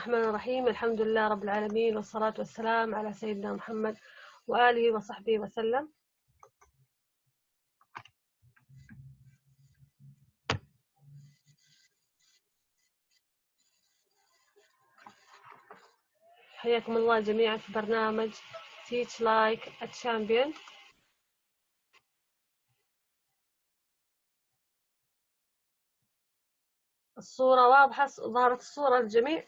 الرحمن الرحيم. الحمد لله رب العالمين، والصلاة والسلام على سيدنا محمد وآله وصحبه وسلم. حياكم الله جميعا في برنامج Teach Like a Champion. الصورة واضحة؟ ظهرت الصورة للجميع؟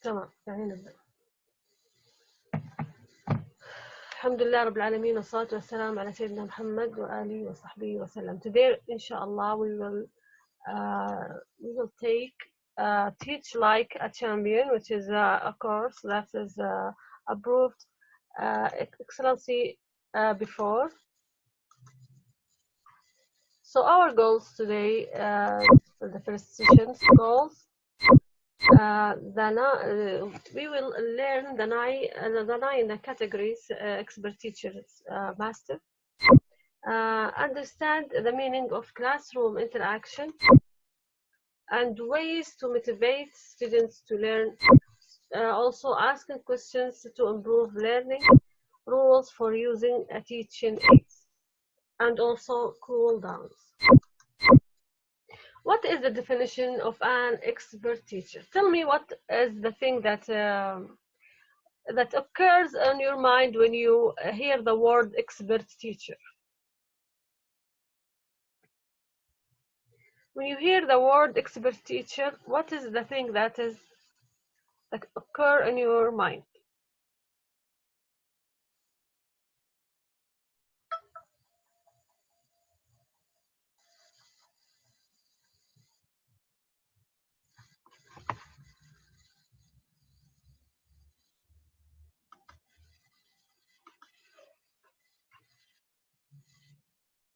تمام، يعني نبدأ. الحمد لله رب العالمين، والصلاة والسلام على سيدنا محمد وآله وصحبه وسلم. Today, inshallah, we will take Teach Like a Champion, which is a course that is approved excellency before. So our goals today for the first session's goals, we will learn the nine categories: expert, teachers, master, understand the meaning of classroom interaction, and ways to motivate students to learn. Also asking questions to improve learning, rules for using a teaching aids, and also cool downs. What is the definition of an expert teacher? Tell me, what is the thing that that occurs in your mind when you hear the word expert teacher? When you hear the word expert teacher, what is the thing that occur in your mind?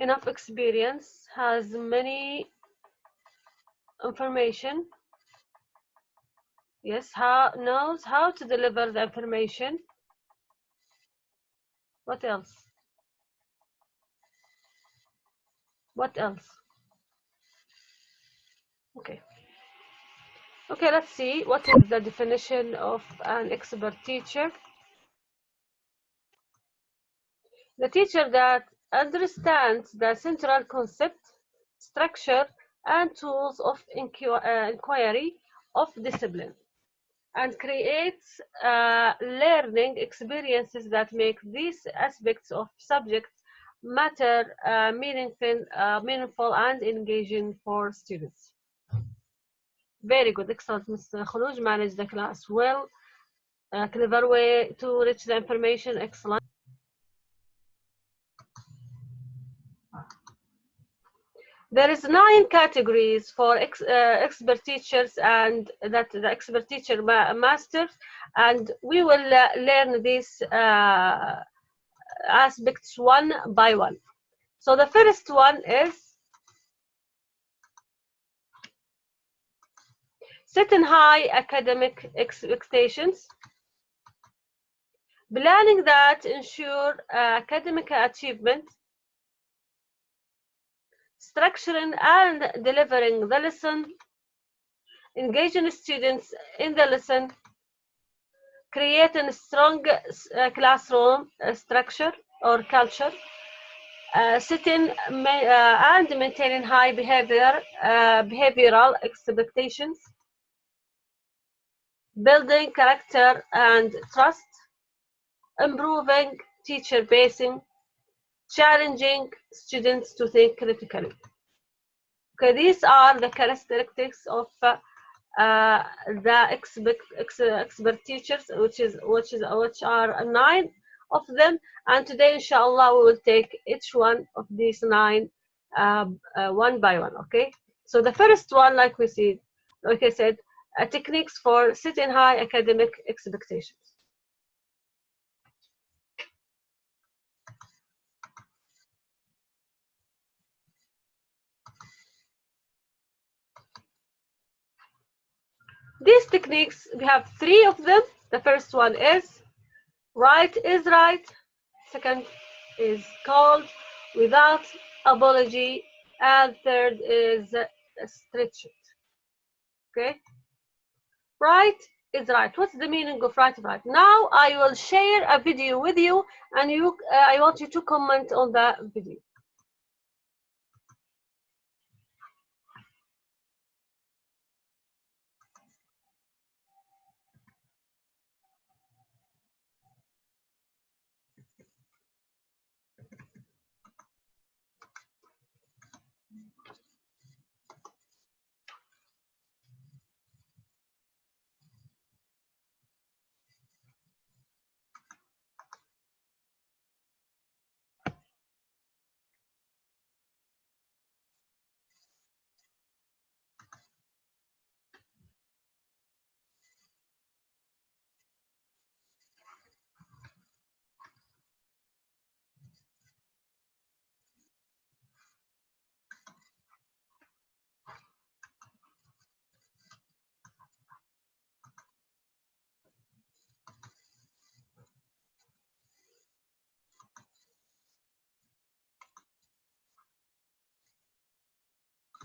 Enough experience, has many information. Yes, knows how to deliver the information. What else? What else? Okay, let's see what is the definition of an expert teacher. The teacher that understands the central concept, structure, and tools of inquiry of discipline, and creates learning experiences that make these aspects of subject matter meaningful and engaging for students. Very good, excellent, Mr. Khuluj. Manage the class well. Clever way to reach the information. Excellent. There is 9 categories for expert teachers, and that the expert teacher masters, and we will learn these aspects one by one. So the first one is setting high academic expectations, planning that ensure academic achievement, structuring and delivering the lesson, engaging students in the lesson, creating strong classroom structure or culture, setting and maintaining high behavioral expectations, building character and trust, improving teacher pacing, challenging students to think critically. Okay, these are the characteristics of the expert teachers, which are 9 of them, and today inshallah we will take each one of these 9 one by one. Okay, so the first one, like I said, techniques for setting high academic expectations. These techniques, we have 3 of them. The first one is right is right. Second is called without apology. And third is stretch it. Okay? Right is right. What's the meaning of right is right? Now I will share a video with you, and I want you to comment on the video.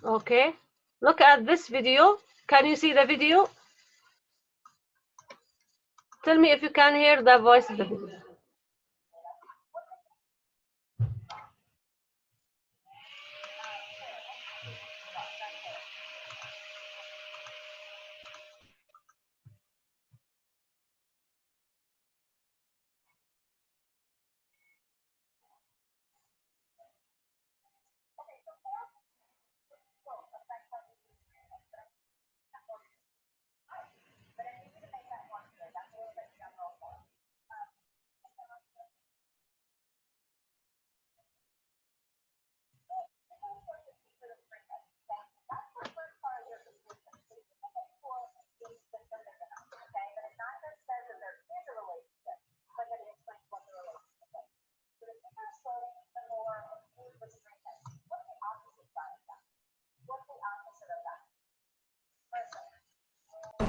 Okay, look at this video. Can you see the video? Tell me if you can hear the voice of the video.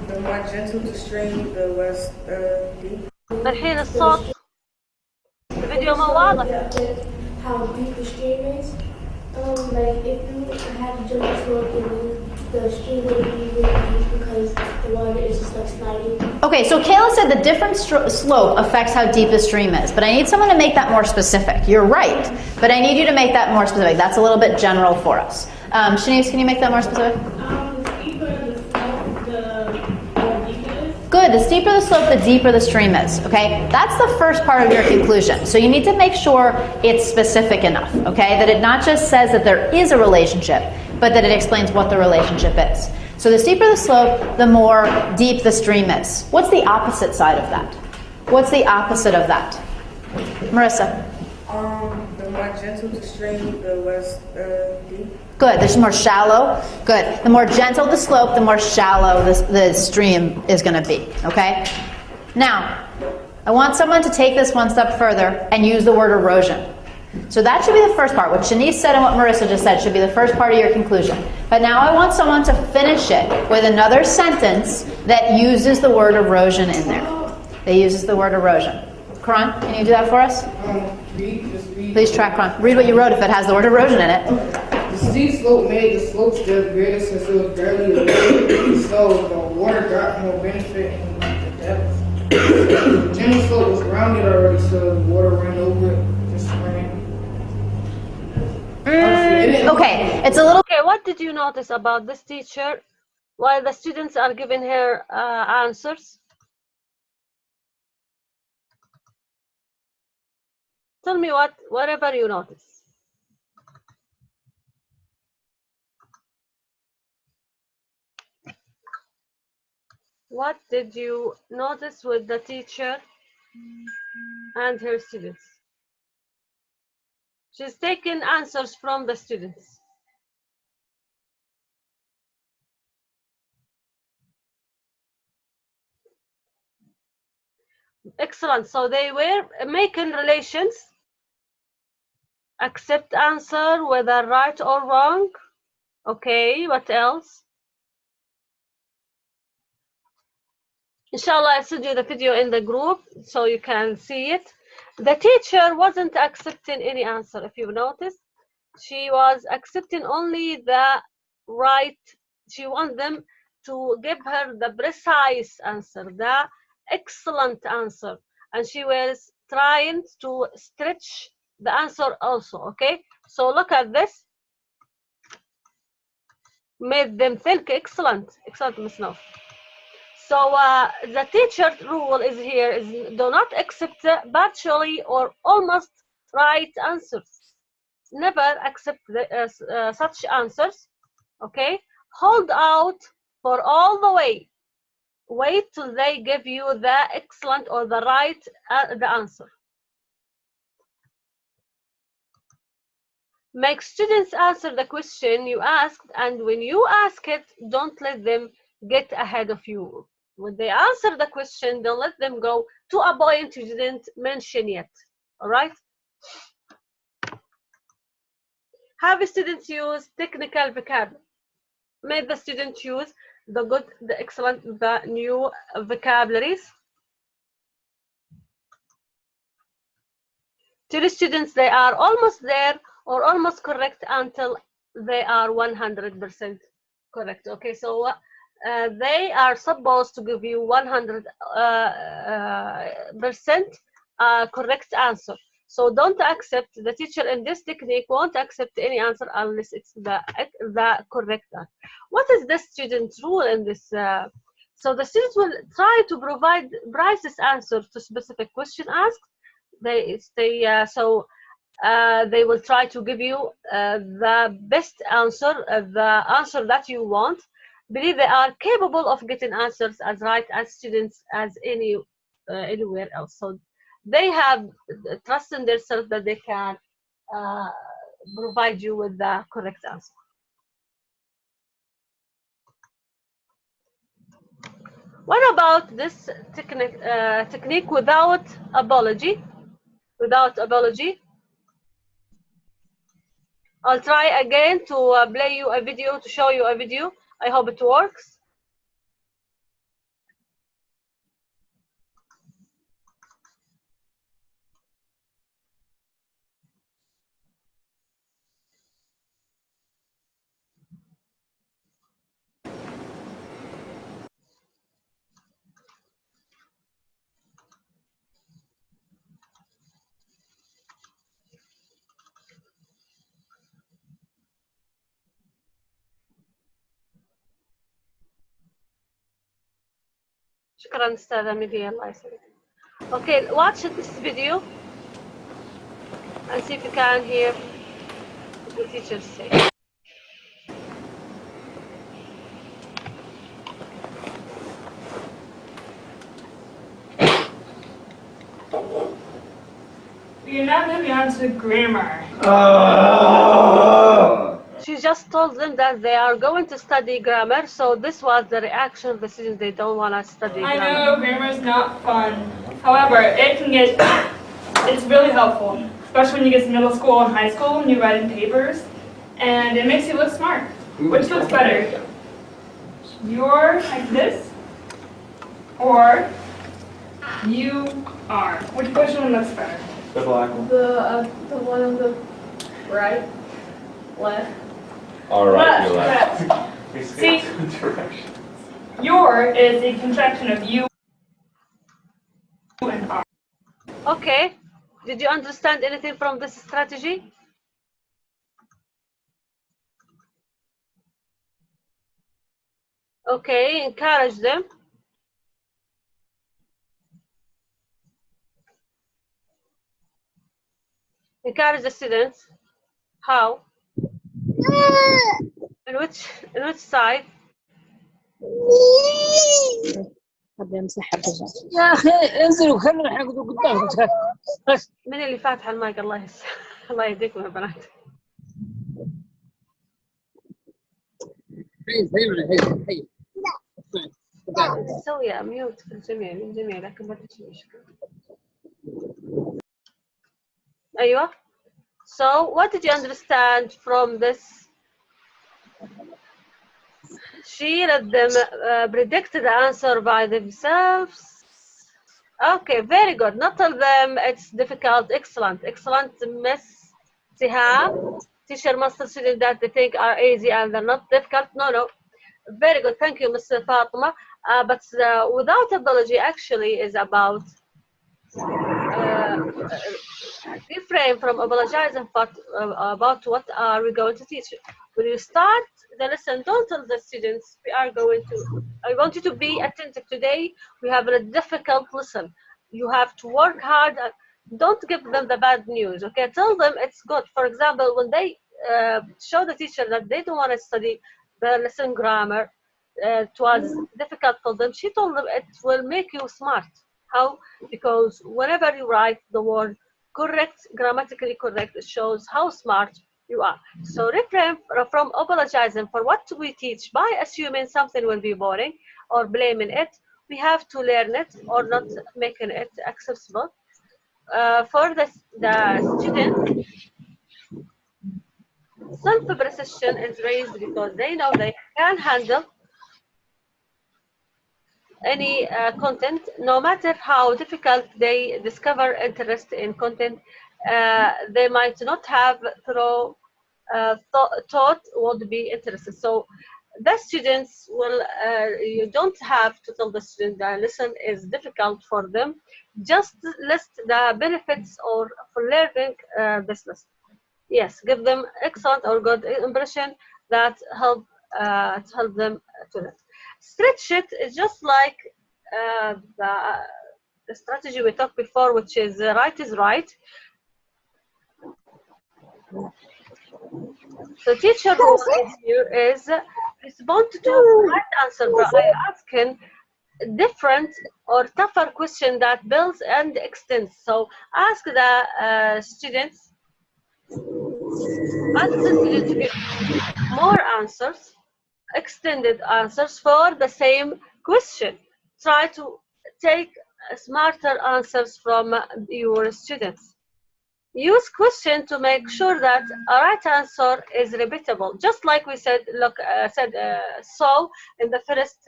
The more gentle the stream, the less deep. الحين الصوت الفيديو ما واضح. How deep the stream is. Like if you have a gentle slope, the stream will be really deep because the water is just like sliding. Okay, so Kayla said the different slope affects how deep the stream is, but I need someone to make that more specific. You're right, but I need you to make that more specific. That's a little bit general for us. Shanice, can you make that more specific? Good, the steeper the slope, the deeper the stream is, okay? That's the first part of your conclusion. So you need to make sure it's specific enough, okay? That it not just says that there is a relationship, but that it explains what the relationship is. So the steeper the slope, the more deep the stream is. What's the opposite side of that? What's the opposite of that? Marissa? The more gentle the stream, the less deep. Good, there's more shallow. Good. The more gentle the slope, the more shallow the stream is going to be, okay? Now, I want someone to take this one step further and use the word erosion. So that should be the first part. What Shanice said and what Marissa just said should be the first part of your conclusion. But now I want someone to finish it with another sentence that uses the word erosion in there. That uses the word erosion. Karan, can you do that for us? Please try, Karan. Read what you wrote if it has the word erosion in it. The steep slope made the slope still greater since it was barely eroded, so the water got more benefit in the depth. The gentle slope was grounded already, so the water ran over it, just ran. Okay, it's a little... Okay, what did you notice about this teacher while the students are giving her answers? Tell me whatever you notice. What did you notice with the teacher and her students? She's taking answers from the students. Excellent. So they were making relations. Accept answer, whether right or wrong. Okay, what else? Inshallah, I'll send you the video in the group so you can see it. The teacher wasn't accepting any answer. If you notice, she was accepting only the right. She wants them to give her the precise answer, the excellent answer, and she was trying to stretch the answer also. Okay, so look at this. Made them think excellent, Miss Nov. So the teacher rule is here is do not accept partially or almost right answers. Never accept such answers. Okay, hold out for all the way. Wait till they give you the excellent or the right the answer. Make students answer the question you asked, and when you ask it, don't let them get ahead of you. When they answer the question, don't let them go to a point you didn't mention yet. All right? Have students use technical vocabulary. Make the student use the good, the excellent, the new vocabularies. Tell students they are almost there or almost correct until they are 100% correct. Okay, so they are supposed to give you 100% correct answer. So don't accept, the teacher in this technique won't accept any answer unless it's the correct answer. What is the student's rule in this? So the students will try to provide precise answer to specific question asked. They will try to give you the best answer, the answer that you want. Believe they are capable of getting answers as right as students as anywhere else. So they have trust in themselves that they can provide you with the correct answer. What about this technique without apology? Without apology. I'll try again to play you a video, to show you a video. I hope it works. شكرا أستاذة ميديا الله يسعدك. Okay, watch this video and see if you can hear what the teacher say. We are now moving on to grammar. She just told them that they are going to study grammar, so this was the reaction of the students. They don't want to study grammar. I know grammar is not fun. However, it's really helpful, especially when you get to middle school and high school and you're writing papers, and it makes you look smart. Which looks better? You're like this, or you are? Which one looks better? The black one. The one on the right, left. All right, you're Left. left. See, your is a contraction of you and are. Okay, did you understand anything from this strategy? Okay, encourage them. Encourage the students. How? In which side? يا اخي انزلوا خلينا نحقدوا قدامك بس. من اللي فاتح المايك؟ الله يهديكم يا بنات. هي تسوي ميوت في الجميع لكن ما فيش مشكلة. أيوة. So what did you understand from this She let them predict the answer by themselves. Okay, very good. Not tell them it's difficult. Excellent. Excellent, Miss Siham. Teacher must tell students that they think are easy and they're not difficult. No, no. Very good. Thank you, Miss Fatima. But without apology actually is about refrain from apologizing for, about what are we going to teach. When you start the lesson, don't tell the students I want you to be attentive today. We have a difficult lesson. You have to work hard. Don't give them the bad news, okay? Tell them it's good. For example, when they show the teacher that they don't want to study the lesson grammar, it was difficult for them, she told them it will make you smart. How? Because whenever you write the word correct, grammatically correct, it shows how smart you are. So refrain from apologizing for what we teach by assuming something will be boring or blaming it. We have to learn it or not making it accessible. For the student, self-precision is raised because they know they can handle any content, no matter how difficult they discover interest in content. They might not have thought would be interested. So the students will, you don't have to tell the student that lesson is difficult for them. Just list the benefits or for learning this lesson. Yes, give them excellent or good impression that help them to learn. Stretch it is just like the strategy we talked before, which is right is right. So teacher role here is respond to the right answer by asking different or tougher question that builds and extends. So ask the students, ask the students to give more answers, extended answers for the same question. Try to take smarter answers from your students. Use question to make sure that a right answer is repeatable. Just like we said, saw in the first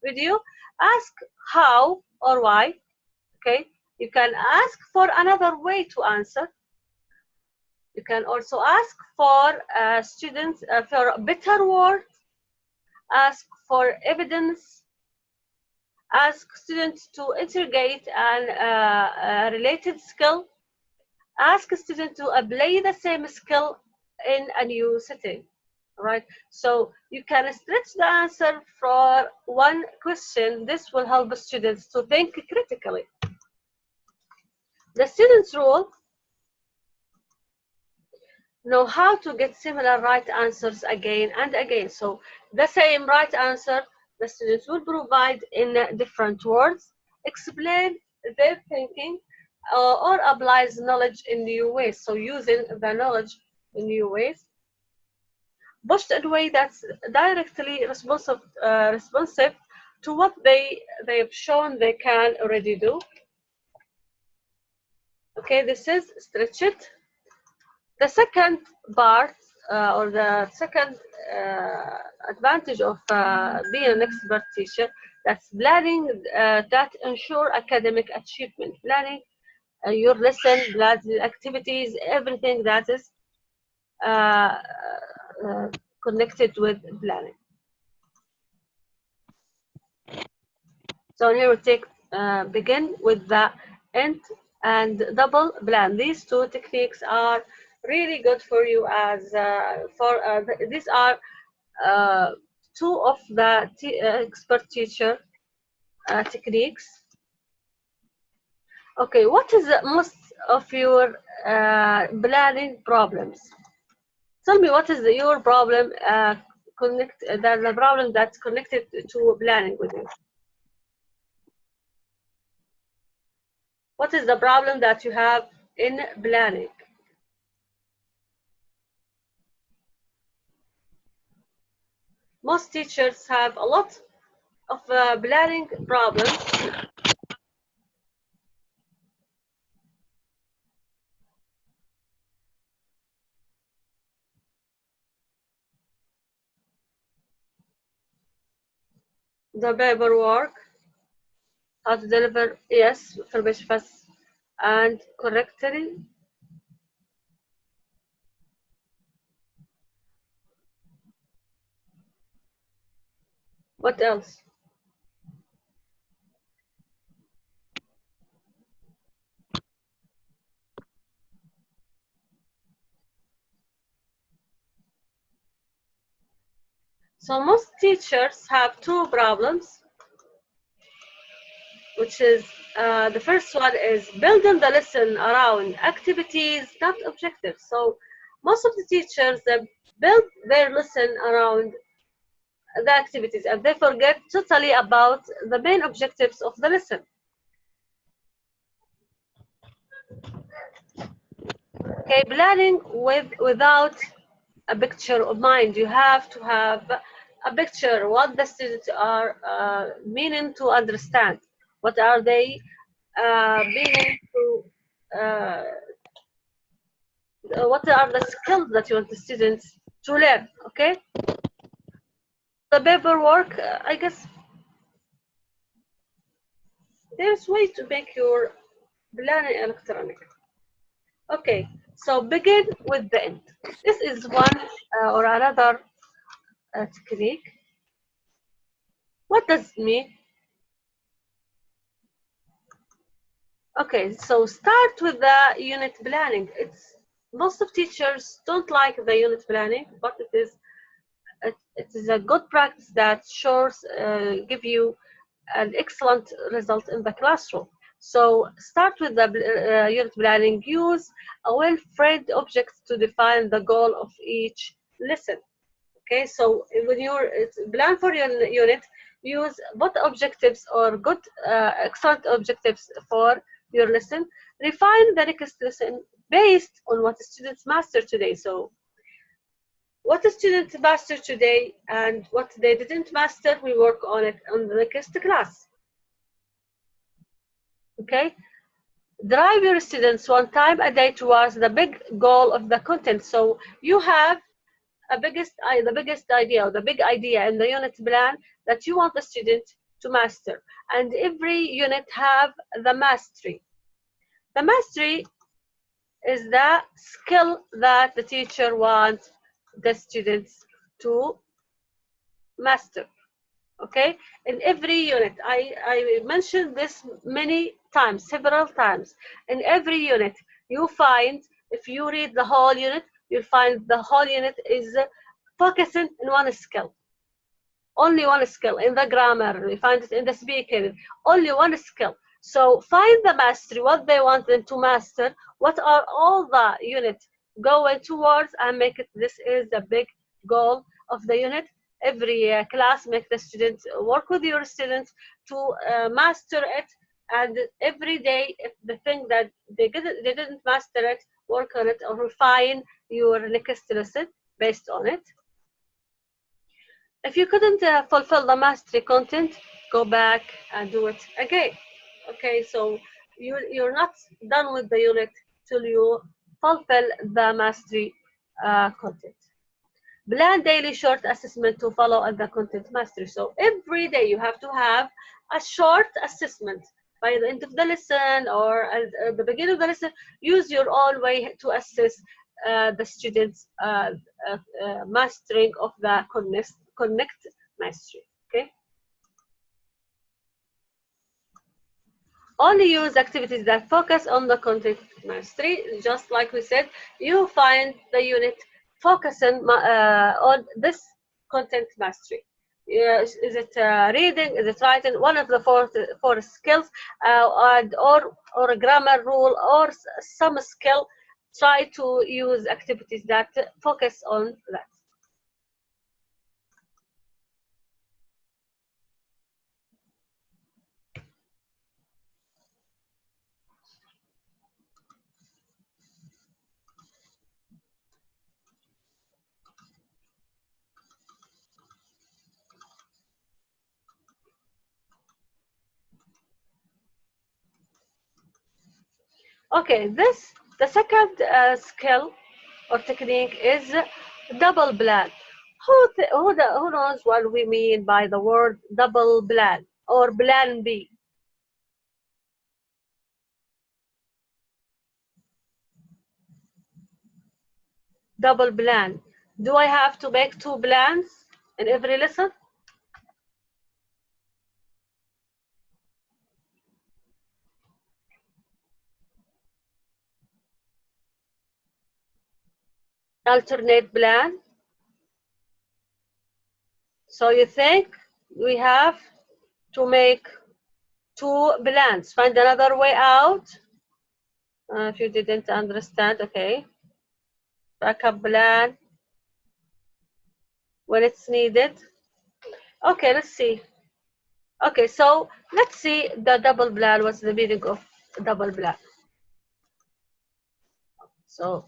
video, ask how or why. Okay, you can ask for another way to answer. You can also ask for students for a better word. Ask for evidence. Ask students to integrate an related skill. Ask a student to apply the same skill in a new setting. Right? So you can stretch the answer for one question. This will help students to think critically. The student's role: know how to get similar right answers again and again. So the same right answer the students will provide in different words, explain their thinking, or applies knowledge in new ways. So using the knowledge in new ways, pushed in a way that's directly responsive to what they've shown they can already do. Okay, this is stretch it. The second part, or the second advantage of being an expert teacher, that's planning that ensure academic achievement. Planning your lesson, planning activities, everything that is connected with planning. So here we take begin with the int and double plan. These two techniques are really good for you as these are two of the expert teacher techniques. Okay, what is most of your planning problems? Tell me what is your problem the problem that's connected to planning with you. What is the problem that you have in planning? Most teachers have a lot of planning problems. the paperwork, how to deliver, yes, في البيش بس, and correctly. What else? So most teachers have two problems, which is the first one is building the lesson around activities, not objectives. So most of the teachers build their lesson around the activities and they forget totally about the main objectives of the lesson. Okay, planning without a picture of mind. You have to have a picture what the students are meaning to understand. What are they meaning to? What are the skills that you want the students to learn? Okay. The paperwork, I guess there's way to make your planning electronic. Okay, so begin with the end. This is one or another technique. What does it mean? Okay, so start with the unit planning. Most of teachers don't like the unit planning, but it is a good practice that shows give you an excellent result in the classroom. So start with the unit planning. Use a well-framed object to define the goal of each lesson. Okay, so when you plan for your unit, use what objectives or good, excellent objectives for your lesson. Refine the next lesson based on what the students master today. So what the students master today and what they didn't master, we work on it on the next class. Okay, drive your students one time a day towards the big goal of the content. So you have the biggest idea or the big idea in the unit plan that you want the student to master, and every unit have the mastery. The mastery is the skill that the teacher wants the students to master. Okay, in every unit, I mentioned this many times, several times. In every unit, you find, if you read the whole unit, you'll find the whole unit is focusing on one skill. Only one skill. In the grammar, you find it in the speaking, only one skill. So find the mastery, what they want them to master, what are all the unit going towards, and make it, this is the big goal of the unit. Every class, make the students work with your students to master it, and every day, if the thing that they didn't master it, work on it or refine your next lesson based on it. If you couldn't fulfill the mastery content, go back and do it again. Okay, so you're not done with the unit till you fulfill the mastery content. Plan daily short assessment to follow at the content mastery. So every day you have to have a short assessment by the end of the lesson or at the beginning of the lesson. Use your own way to assess the students' mastering of the connect mastery. Okay. Only use activities that focus on the content mastery. Just like we said, you find the unit focusing on this content mastery. Is it reading? Is it writing? One of the four skills, or a grammar rule, or some skill. Try to use activities that focus on that. Okay, the second skill or technique is double plan. Who knows what we mean by the word double plan or plan B? Double plan. Do I have to make 2 plans in every lesson? Alternate plan. So you think we have to make 2 plans? Find another way out. If you didn't understand, okay. Backup plan when it's needed. Okay, let's see. Okay, so let's see the double plan. What's the meaning of double plan? So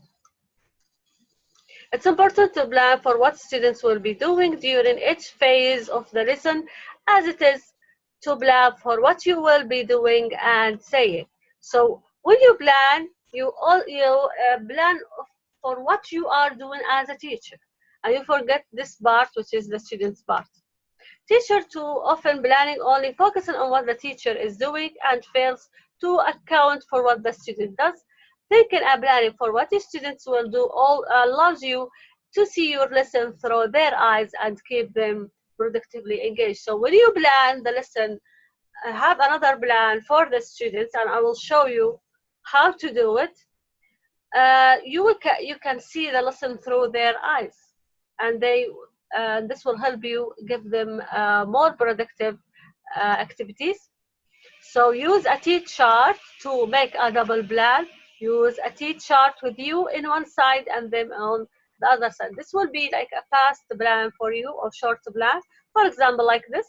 it's important to plan for what students will be doing during each phase of the lesson, as it is to plan for what you will be doing and saying. So when you plan, you plan for what you are doing as a teacher, and you forget this part, which is the student's part. Teacher too often planning only focusing on what the teacher is doing and fails to account for what the student does. Thinking and planning for what the students will do all allows you to see your lesson through their eyes and keep them productively engaged. So when you plan the lesson, have another plan for the students, and I will show you how to do it. You can see the lesson through their eyes, and this will help you give them more productive activities. So use a T-chart to make a double plan. Use a T-chart with you in one side and them on the other side. This will be like a fast plan for you or short plan. For example, like this.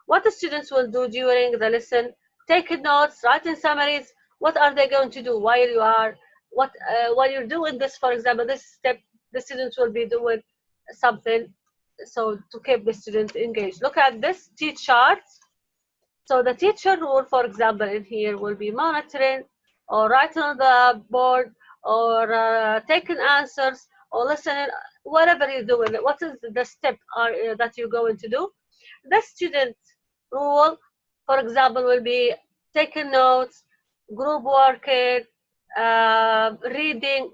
What the students will do during the lesson: taking notes, writing summaries. What are they going to do while you're doing this? For example, this step, the students will be doing something. So to keep the students engaged, look at this T-chart. So the teacher rule, for example, in here will be monitoring or writing on the board or taking answers or listening, whatever you're doing. What is the step that you're going to do? The student rule, for example, will be taking notes, group working, reading,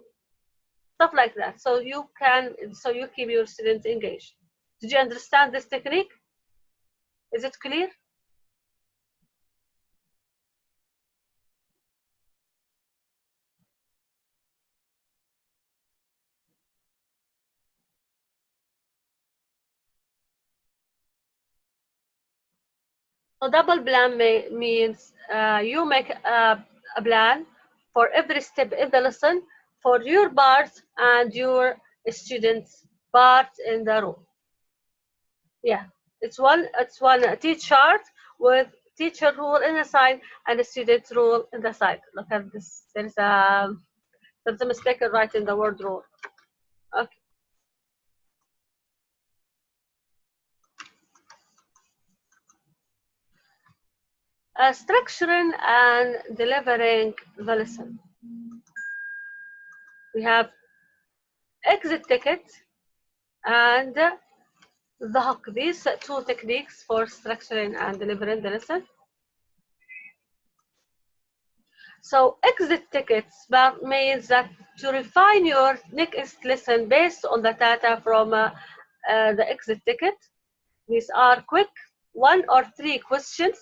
stuff like that. So you keep your students engaged. Did you understand this technique? Is it clear? So double plan means you make a plan for every step in the lesson for your part and your students' part in the room. Yeah, it's one T-chart with teacher rule in the side and the student rule in the side. Look at this. There's a mistake in writing the word rule. Okay. Structuring and delivering the lesson. We have exit ticket and the hook. These 2 techniques for structuring and delivering the lesson. So exit tickets means that to refine your next lesson based on the data from the exit ticket. These are quick 1 or 3 questions,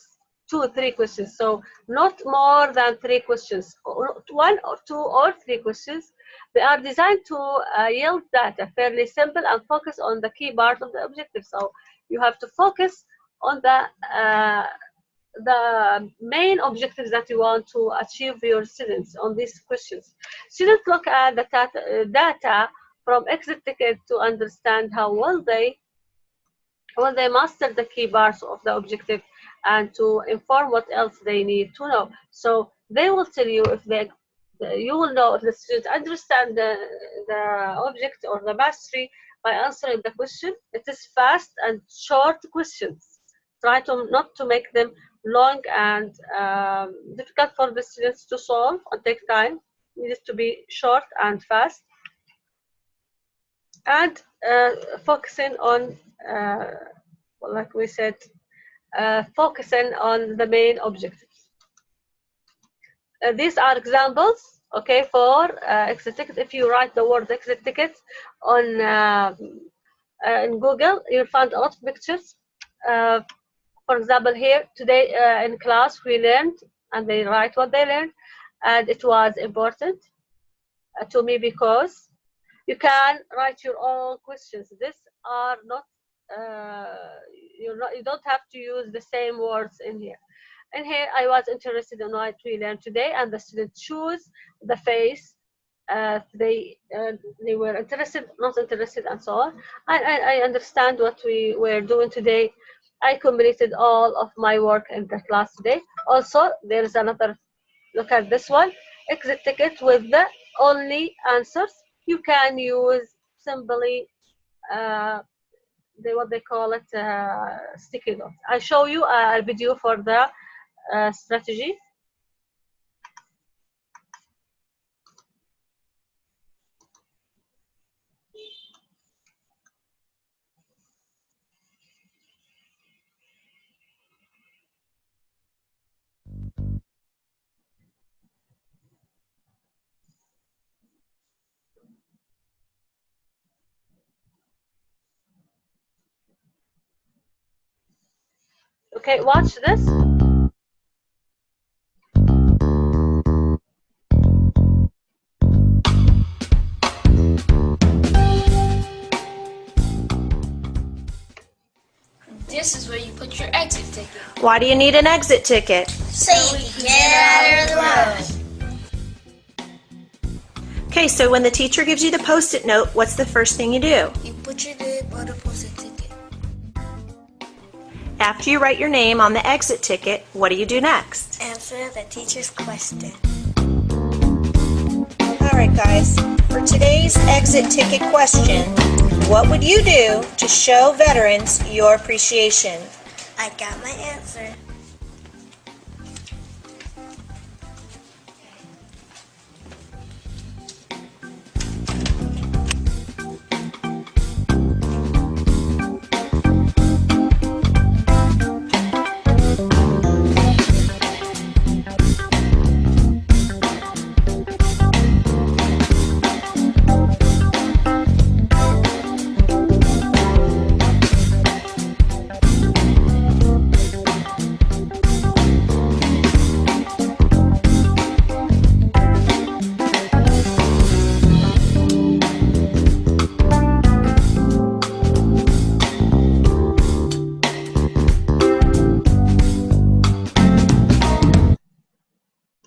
2 or 3 questions. So not more than 3 questions, 1 or 2 or 3 questions. They are designed to yield data fairly simple and focus on the key part of the objective. So you have to focus on the main objectives that you want to achieve for your students on these questions. Students look at the data from exit ticket to understand how well they master the key parts of the objective and to inform what else they need to know. So they will tell you if you will know if the students understand the object or the mastery by answering the question. It is fast and short questions. Try not to make them long and difficult for the students to solve and take time. It needs to be short and fast. and focusing on, like we said, focusing on the main objectives. These are examples, okay, for exit ticket. If you write the word exit ticket on in Google, you'll find a lot of pictures. For example, here today in class we learned, and they write what they learned, and it was important to me because you can write your own questions. These are not, you don't have to use the same words in here. And here I was interested in what we learned today, and the students choose the phase they were interested, not interested, and so on. I understand what we were doing today. I completed all of my work in the class today. Also, there is another look at this one. Exit ticket with the only answers. You can use simply what they call it sticky notes. I show you a video for the strategy. Okay, watch this. This is where you put your exit ticket. Why do you need an exit ticket? So you can get out of the road. Okay, so when the teacher gives you the post-it note, what's the first thing you do? You put your name on the post-it ticket. After you write your name on the exit ticket, what do you do next? Answer the teacher's question. Alright guys, for today's exit ticket question, what would you do to show veterans your appreciation? I got my answer.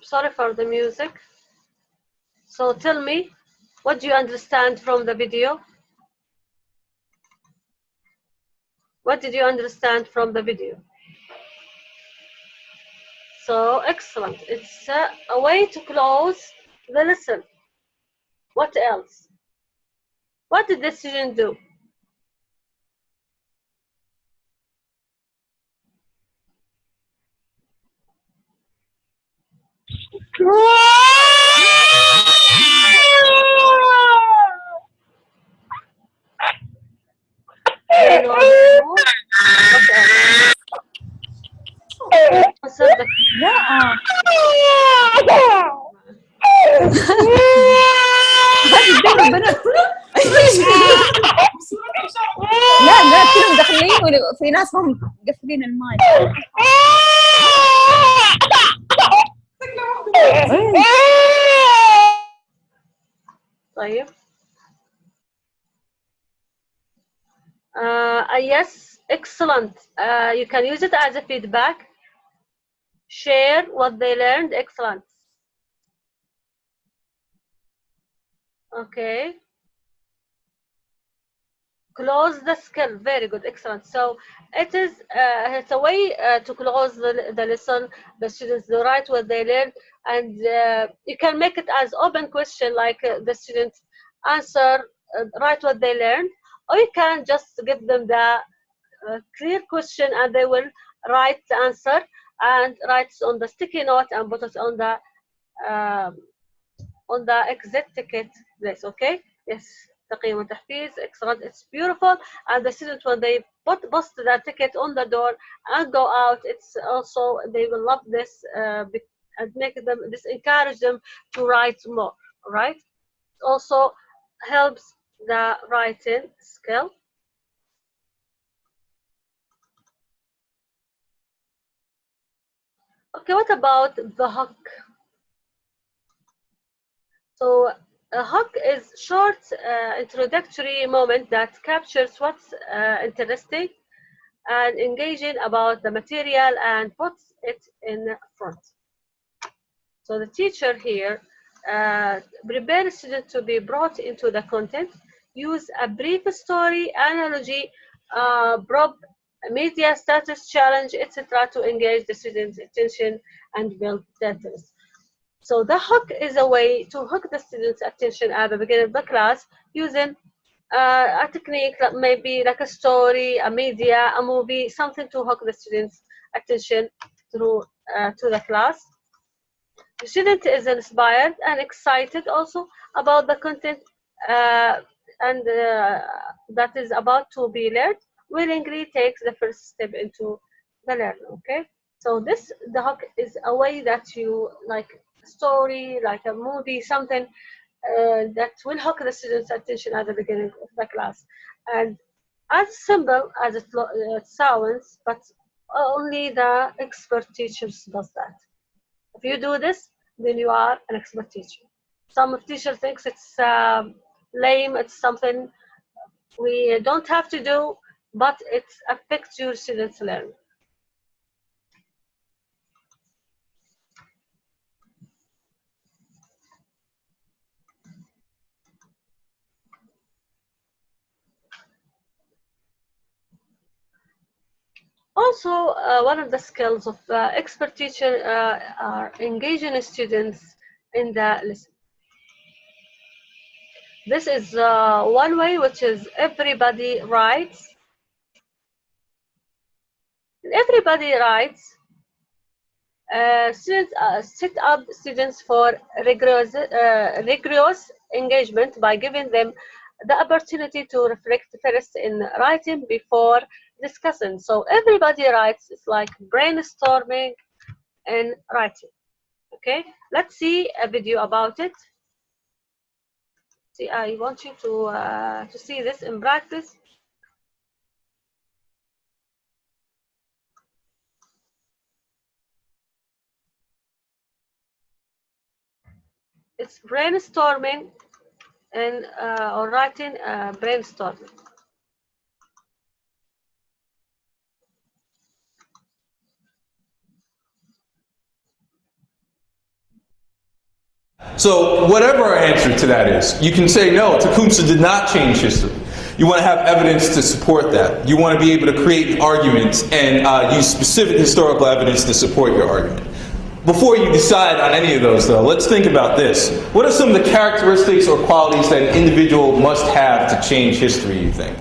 Sorry for the music. So tell me, what do you understand from the video? What did you understand from the video? So excellent. It's a way to close the lesson. What else? What did the student do? They know the rule. What else? Answer the لا لا كلهم داخلين وفي ناس هم مقفلين المايك. طيب. Yes, excellent. You can use it as a feedback. Share what they learned. Excellent. Okay. Close the skill. Very good. Excellent. So it is it's a way to close the lesson. The students they write what they learned, and you can make it as open question, like the students answer, write what they learned, or you can just give them the clear question and they will write the answer and write on the sticky note and put it on the exit ticket list. Okay. Yes. تقييم وتحفيز. Excellent. It's beautiful. And the students, when they post their ticket on the door and go out, it's also, they will love this and encourage them to write more, right? It also helps the writing skill. Okay, what about the hook? So a hook is short introductory moment that captures what's interesting and engaging about the material and puts it in front. So the teacher here prepares students to be brought into the content, use a brief story, analogy, prop, media status challenge, etc. to engage the students' attention and build their interest. So the hook is a way to hook the students' attention at the beginning of the class using a technique that may be like a story, a media, a movie, something to hook the students' attention through to the class. The student is inspired and excited also about the content that is about to be learned, willingly takes the first step into the learning. Okay, so the hook is a way that you like a story, like a movie, something that will hook the students' attention at the beginning of the class, and as simple as it sounds, but only the expert teachers does that. If you do this, then you are an expert teacher. Some teachers think it's lame, it's something we don't have to do, but it affects your students' learning. Also, one of the skills of expert teacher are engaging students in the lesson. This is one way, which is everybody writes. Everybody writes. Students set up students for rigorous engagement by giving them the opportunity to reflect first in writing before discussing. So everybody writes. It's like brainstorming and writing. Okay, let's see a video about it. See, I want you to see this in practice. It's brainstorming and or writing brainstorming. So whatever our answer to that is, you can say no, Tecumseh did not change history. You want to have evidence to support that. You want to be able to create arguments and use specific historical evidence to support your argument. Before you decide on any of those, though, let's think about this. What are some of the characteristics or qualities that an individual must have to change history, you think?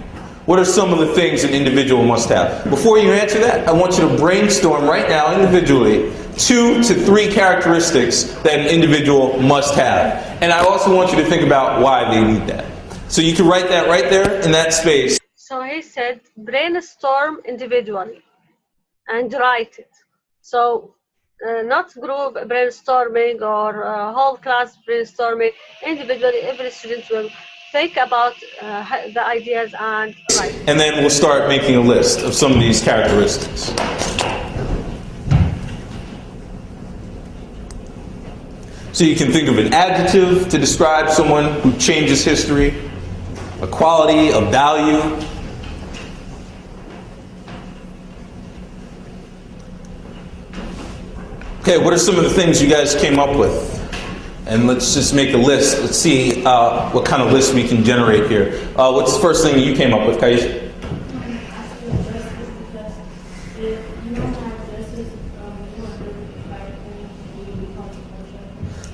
What are some of the things an individual must have? Before you answer that, I want you to brainstorm right now individually 2 to 3 characteristics that an individual must have. And I also want you to think about why they need that. So you can write that right there in that space. So he said brainstorm individually and write it. So not group brainstorming or whole class brainstorming. Individually, every student will think about the ideas and write. And then we'll start making a list of some of these characteristics. So you can think of an adjective to describe someone who changes history, a quality, a value. Okay, what are some of the things you guys came up with? And let's just make a list. Let's see what kind of list we can generate here. What's the first thing you came up with, Kaisha?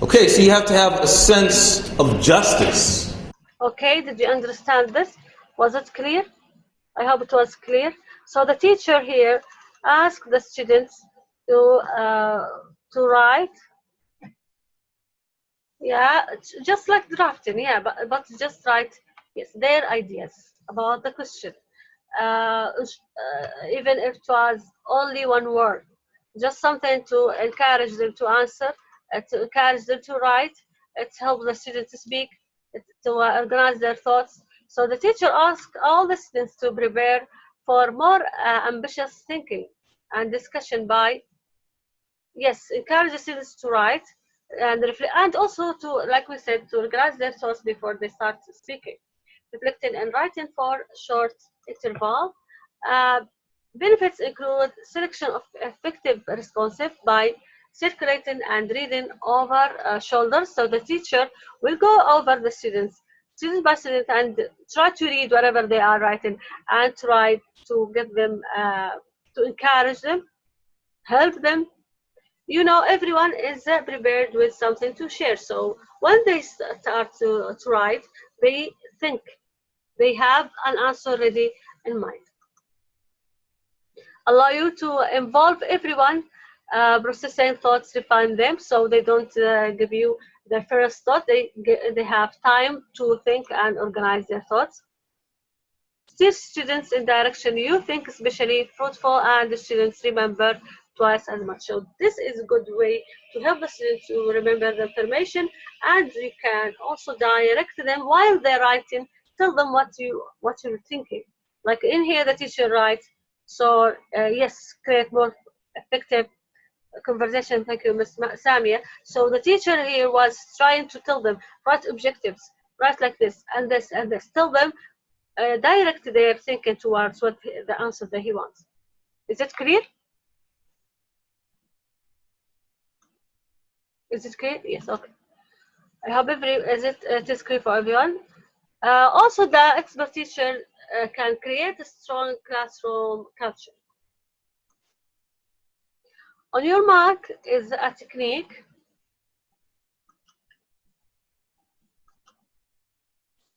Okay, so you have to have a sense of justice. Okay, did you understand this? Was it clear? I hope it was clear. So the teacher here asked the students to write. Yeah, just like drafting, yeah, but just write Yes, their ideas about the question. Even if it was only one word, just something to encourage them to answer, to encourage them to write. It helps the students to speak, to organize their thoughts. So the teacher asked all the students to prepare for more ambitious thinking and discussion by, yes, encourage the students to write and reflect, and also to, like we said, to organize their thoughts before they start speaking. Reflecting and writing for short interval. Uh, Benefits include selection of effective responsive by circulating and reading over shoulders. So the teacher will go over the students, student by student, and try to read whatever they are writing and try to get them, to encourage them, help them. You know, everyone is prepared with something to share. So when they start to write, they think they have an answer ready in mind. Allow you to involve everyone, processing thoughts, refine them, so they don't give you their first thought. They have time to think and organize their thoughts. Steer students in direction you think especially fruitful, and the students remember twice as much. So this is a good way to help the students to remember the information, and you can also direct them while they're writing. Tell them what you're thinking. Like in here, the teacher writes. So yes, create more effective conversation. Thank you, Ms. Samia. So the teacher here was trying to tell them, write objectives, write like this and this and this. Tell them, direct their thinking towards what the answer that he wants. Is it clear? Is it clear? Yes. Okay. I hope it is clear for everyone. Also, the expert teacher can create a strong classroom culture. On your mark is a technique.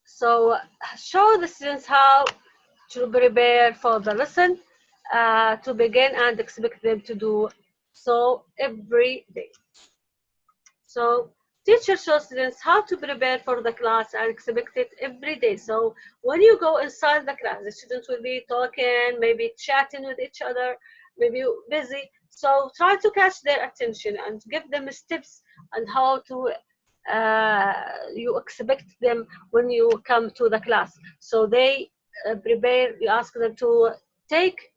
So show the students how to prepare for the lesson to begin, and expect them to do so every day. So teacher shows students how to prepare for the class and expect it every day. So when you go inside the class, the students will be talking, maybe chatting with each other, maybe busy. So try to catch their attention and give them steps on how to you expect them when you come to the class. So they prepare, you ask them to take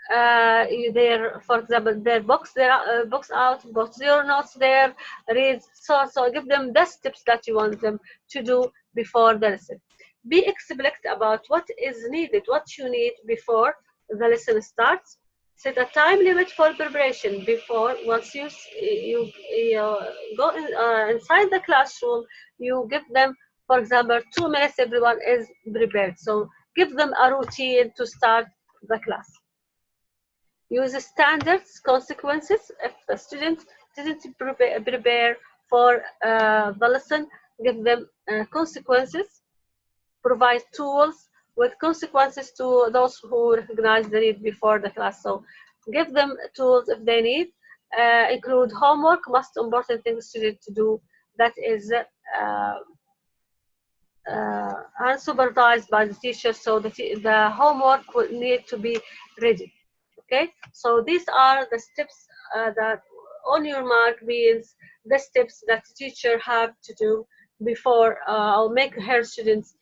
their, for example, their books out, put your notes there, read. So give them the steps that you want them to do before the lesson. Be explicit about what is needed, what you need before the lesson starts. Set a time limit for preparation before. Once you go inside the classroom, you give them, for example, 2 minutes. Everyone is prepared. So give them a routine to start the class. Use standards, consequences. If the student didn't prepare for the lesson, give them consequences. Provide tools with consequences to those who recognize the need before the class. So give them tools if they need. Include homework, most important thing student to do, that is unsupervised by the teacher. So the homework will need to be ready. Okay, so these are the steps that on your mark means the steps that the teacher have to do before I'll make her students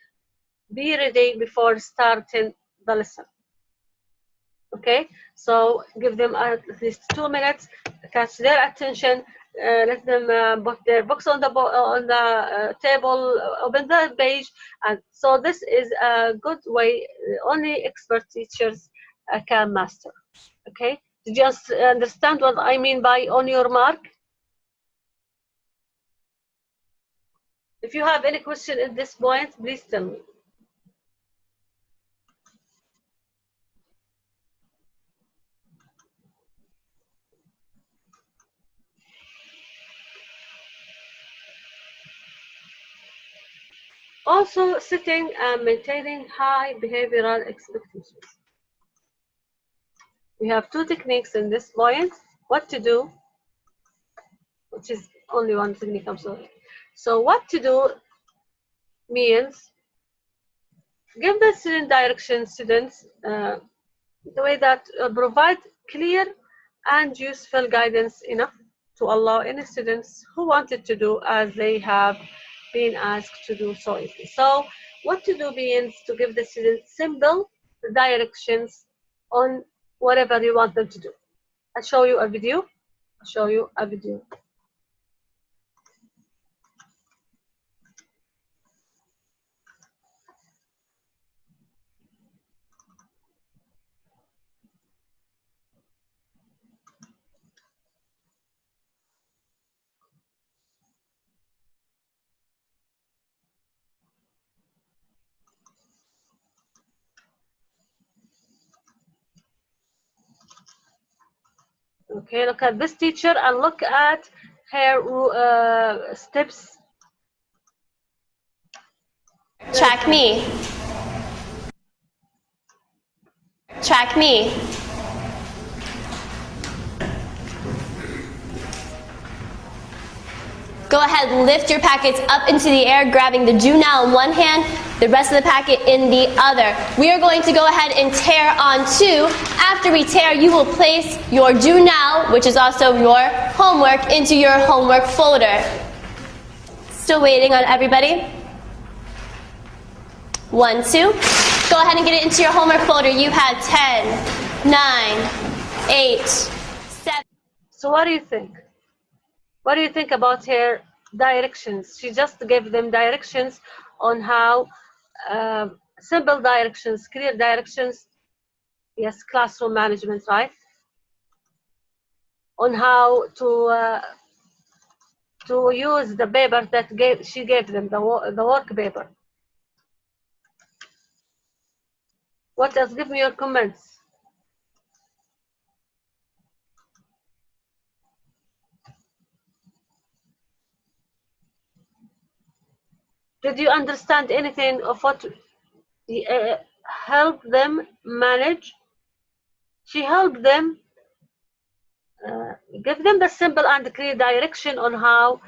be ready before starting the lesson. Okay, so give them at least 2 minutes, catch their attention, let them put their books on the table, open the page, and so this is a good way only expert teachers can master. Okay, did you understand what I mean by on your mark? If you have any question at this point, please tell me. Also, setting and maintaining high behavioral expectations. We have two techniques in this point. What to do, which is only one technique, I'm sorry. So what to do means Give the student direction, students, the way that provide clear and useful guidance enough to allow any students who wanted to do as they have been asked to do so easily. So what to do means to give the students simple directions on whatever you want them to do. I'll show you a video. Okay, look at this teacher and look at her steps. Track me. Track me. Go ahead, lift your packets up into the air, grabbing the do now in one hand, the rest of the packet in the other. We are going to go ahead and tear on 2. After we tear, you will place your do now, which is also your homework, into your homework folder. Still waiting on everybody. 1, 2. Go ahead and get it into your homework folder. You had 10, 9, 8, 7. So what do you think? What do you think about her directions? She just gave them directions on how, simple directions, clear directions. Yes, classroom management, right? On how to use the paper that she gave them, the work paper. What else? Give me your comments. Did you understand anything of what helped them manage? She helped them, give them the simple and clear direction on how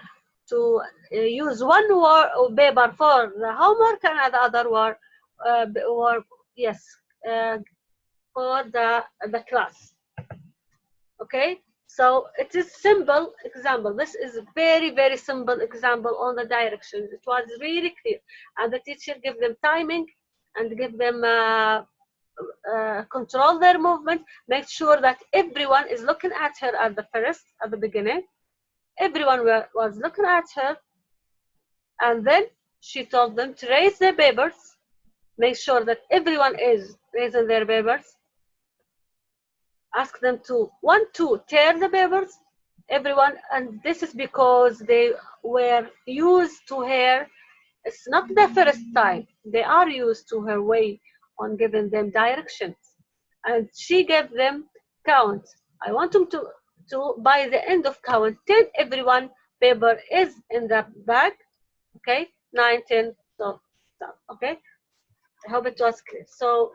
to use one paper for the homework and the other for the class. Okay, so it is simple example. This is a very, very simple example on the directions. It was really clear, and the teacher gave them timing and give them control their movement. Make sure that everyone is looking at her at the beginning. Everyone was looking at her, and then she told them to raise their papers. Make sure that everyone is raising their papers. Ask them to tear the papers, everyone, and this is because they were used to her. It's not the first time. They are used to her way on giving them directions, and she gave them count. I want them to by the end of count 10, everyone paper is in the bag. Okay, 9, 10, so stop. Okay, I hope it was clear. So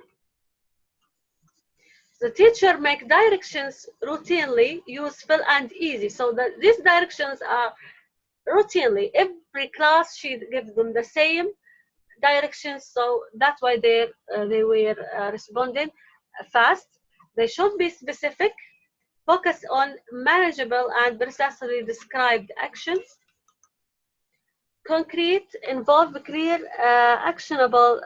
the teacher make directions routinely useful and easy. So that these directions are routinely. Every class she gives them the same directions. So that's why they were responding fast. They should be specific, focus on manageable and precisely described actions. Concrete, involve clear, actionable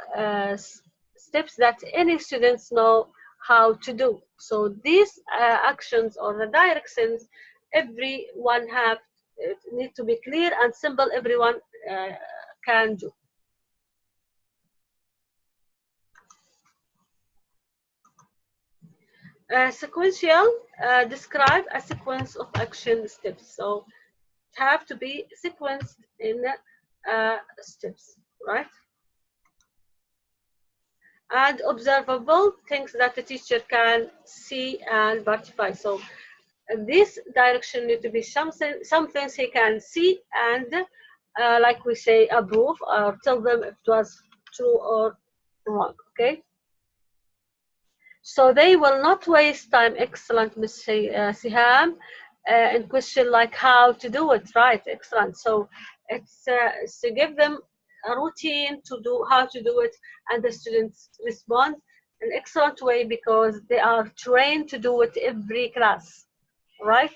steps that any students know how to do. So these actions or the directions, everyone need to be clear and simple. Everyone can do. Sequential, describe a sequence of action steps. So it have to be sequenced in steps, right? And observable, things that the teacher can see and verify. So this direction need to be some things he can see and, like we say, approve or tell them if it was true or wrong. Okay. So they will not waste time. Excellent, Ms. Siham. In question like how to do it, right? Excellent. So it's to give them a routine to do how to do it, and the students respond in an excellent way because they are trained to do it every class, right?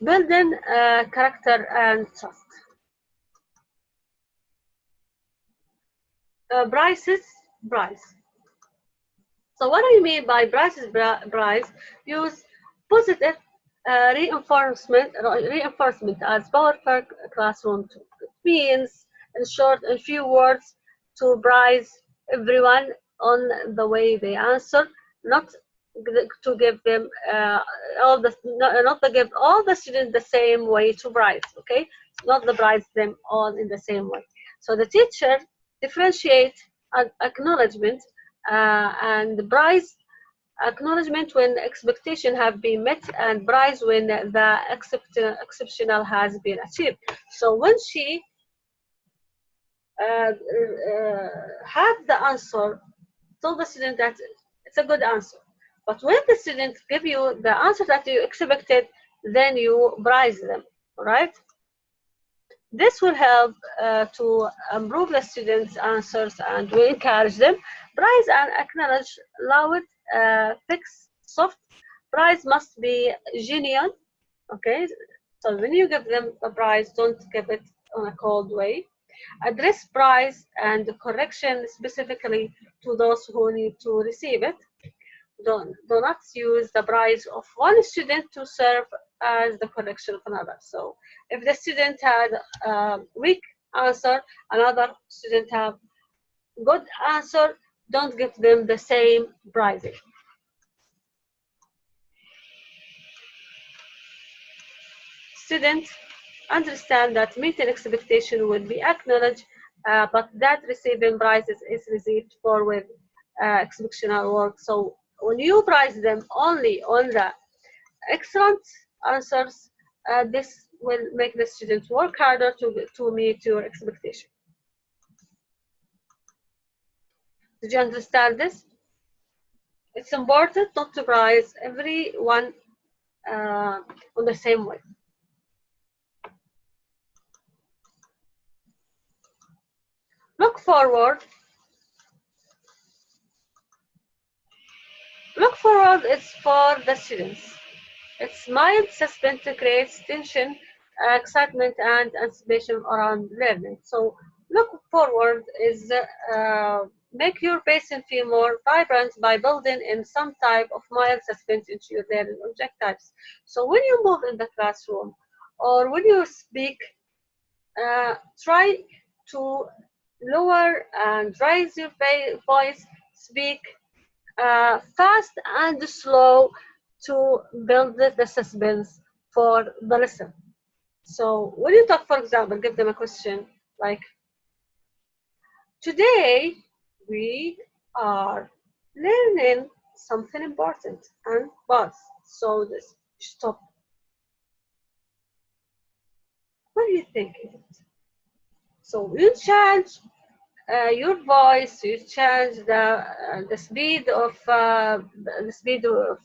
Building character and trust. Price. So what do you mean by price? Use positive reinforcement as powerful classroom tool. It means, in short, in few words, to prize everyone on the way they answer, not to give them not to give all the students the same way to prize. Okay, not to prize them all in the same way. So the teacher differentiate acknowledgement and prize. Acknowledgement when expectations have been met, and prize when the exceptional has been achieved. So when she had the answer, told the student that it's a good answer. But when the student give you the answer that you expected, then you prize them, right? This will help to improve the students' answers, and we encourage them. Prize and acknowledge, loud, fixed, soft. Prize must be genuine, okay? So when you give them a prize, don't give it on a cold way. Address prize and correction specifically to those who need to receive it. Do not use the prize of one student to serve as the correction of another. So if the student had a weak answer, another student have good answer, don't give them the same prizing. Students understand that meeting expectation will be acknowledged, but that receiving prizes is received for with exceptional work. So when you prize them only on the excellent answers, this will make the students work harder to meet your expectation. Did you understand this? It's important not to prize everyone on the same way. Look forward. Look forward is for the students. Its mild suspense creates tension, excitement, and anticipation around learning. So look forward is make your patient feel more vibrant by building in some type of mild suspense into your learning objectives. So when you move in the classroom or when you speak, try to lower and raise your voice, speak fast and slow to build the suspense for the lesson. So when you talk, for example, give them a question like, today we are learning something important and pause. So this stop. What do you think is it? So you change your voice, you change the speed of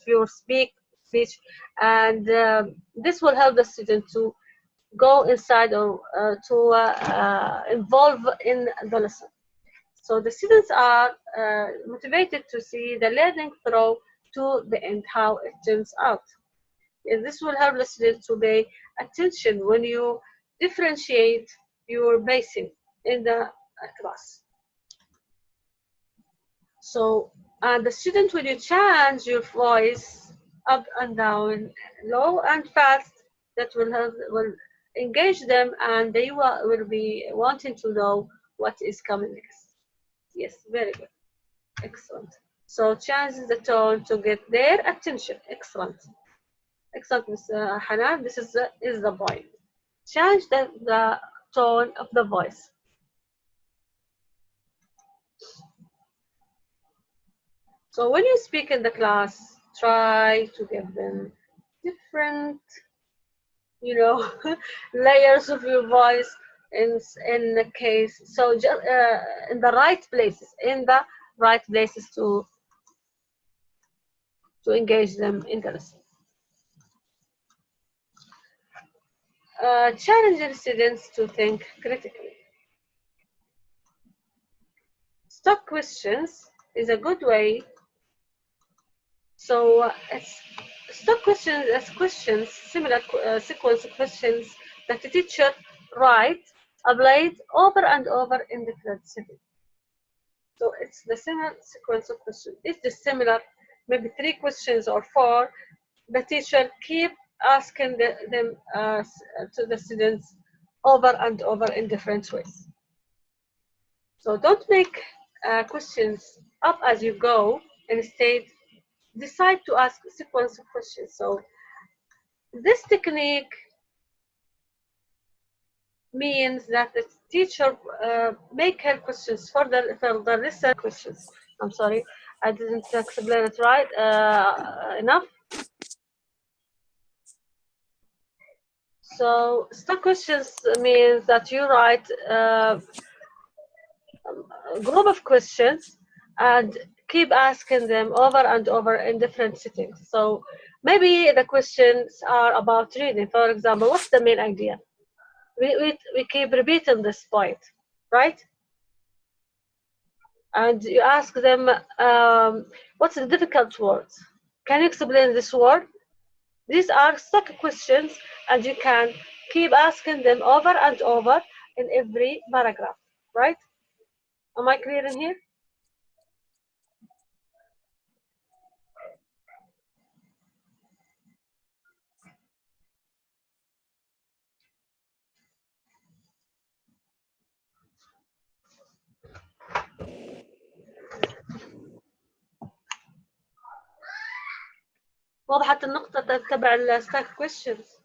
your speech, and this will help the student to go inside or to involve in the lesson. So the students are motivated to see the learning through to the end, how it turns out. And this will help the students to pay attention when you differentiate your pacing in the class. So, and the student, when you change your voice up and down, low and fast, that will engage them, and they will be wanting to know what is coming next. Yes, very good, excellent. So change the tone to get their attention. Excellent, excellent, Ms. Hanan. This is the point. Change the tone of the voice. So when you speak in the class, try to give them different, layers of your voice in the case. So just in the right places, to engage them in the lesson. challenging students to think critically. Stock questions is a good way. So stock questions as questions, similar sequence of questions that the teacher writes, applied over and over in different settings. So it's the similar sequence of questions. It's the similar, maybe 3 questions or 4. The teacher keep asking them to the students over and over in different ways. So don't make questions up as you go. Instead, decide to ask a sequence of questions. So this technique means that the teacher make her questions for the lesson questions. I'm sorry, I didn't explain it right enough. So stock questions means that you write a group of questions and keep asking them over and over in different settings. So maybe the questions are about reading. For example, what's the main idea? We keep repeating this point, right? And you ask them, what's the difficult words? Can you explain this word? These are stock questions, and you can keep asking them over and over in every paragraph, right? Am I clear in here? وضحت النقطة تبع الستاك questions.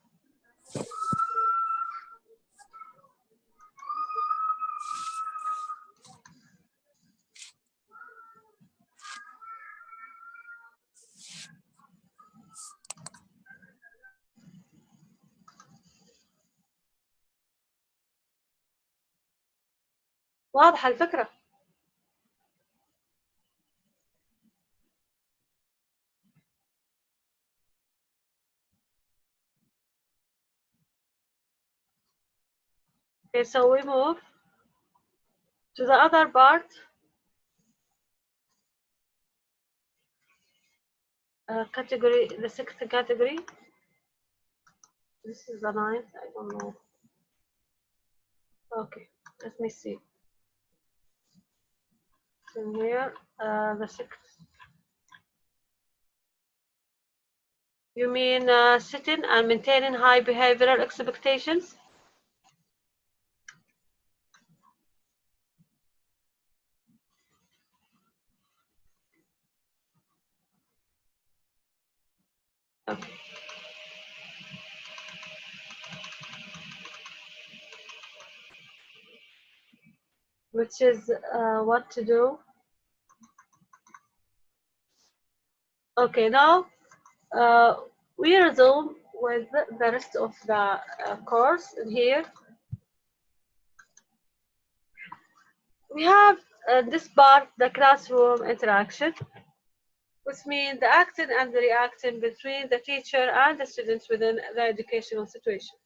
واضحة الفكرة. Okay, so we move to the other part. Category, the 6th category. This is the 9th, I don't know. Okay, let me see. In here, the 6th. You mean setting and maintaining high behavioral expectations? Okay. Which is what to do. Okay, now we resume with the rest of the course. And here we have this part, the classroom interaction, which means the acting and the reacting between the teacher and the students within the educational situation.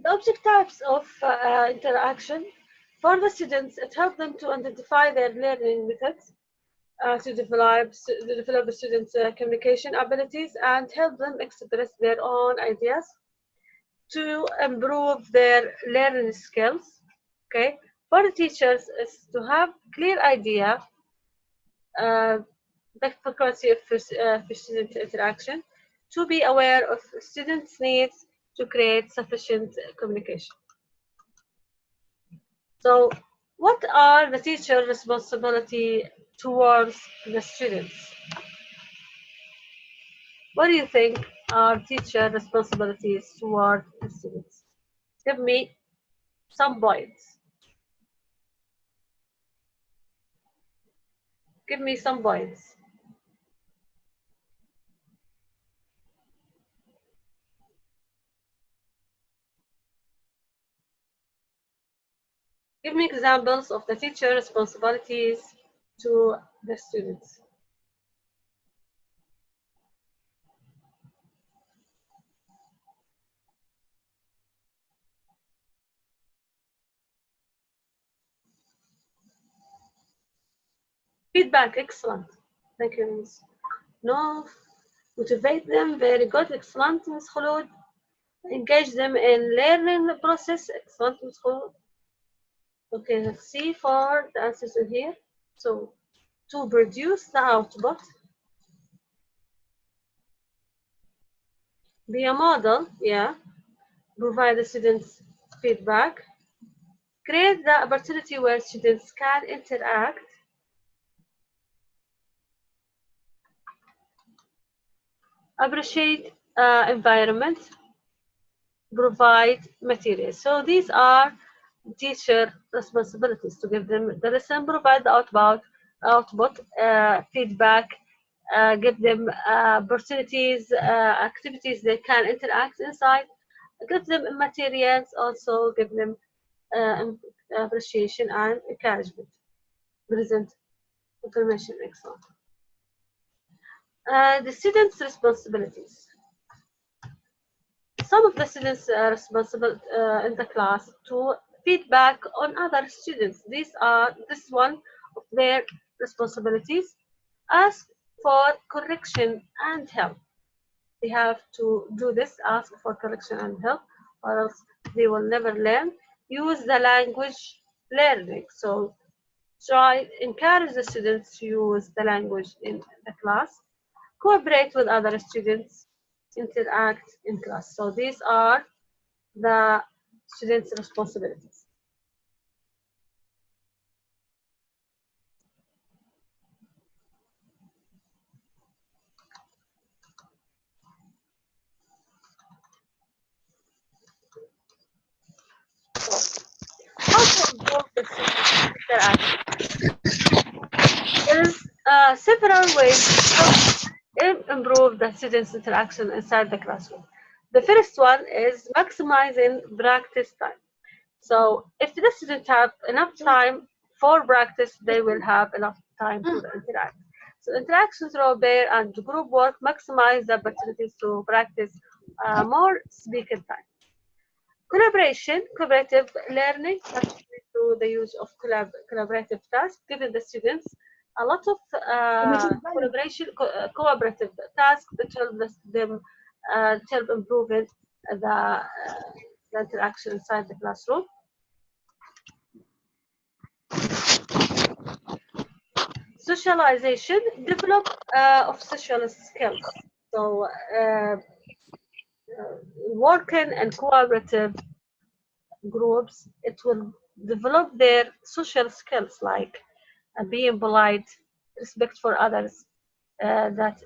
The object types of interaction for the students, it helps them to identify their learning methods, to develop the students' communication abilities, and help them express their own ideas to improve their learning skills. Okay, for the teachers is to have clear idea the frequency of student interaction, to be aware of students' needs to create sufficient communication. So, what are the teacher's responsibility towards the students? What do you think are teacher responsibilities toward the students? Give me some points. Give me some points. Give me examples of the teacher responsibilities to the students. Feedback, excellent. Thank you, Ms. No, motivate them, very good, excellent, Ms. Khulud. Engage them in learning process, excellent, Ms. Khulud. Okay, let's see for the answers in here. So, to produce the output, be a model, yeah. Provide the students feedback. Create the opportunity where students can interact. Appreciate environment. Provide materials. So these are teacher responsibilities, to give them the lesson, provide the output, feedback, give them opportunities, activities they can interact inside, give them materials, also give them appreciation and encouragement. Present information, excellent. The students' responsibilities. Some of the students are responsible in the class to feedback on other students. This is one of their responsibilities. Ask for correction and help. They have to do this, ask for correction and help, or else they will never learn. Use the language learning. So encourage the students to use the language in the class. Cooperate with other students. Interact in class. So these are the students' responsibilities. How to improve the students' interaction? There's several ways to improve the students' interaction inside the classroom. The first one is maximizing practice time. So if the students have enough time for practice, they will have enough time to interact. So interaction through pair and group work maximize the opportunities to practice more speaking time. Collaborative learning, particularly through the use of collaborative tasks, giving the students a lot of cooperative tasks that help them help improving the interaction inside the classroom. Socialization, develop of social skills. So working in cooperative groups, it will develop their social skills like being polite, respect for others, that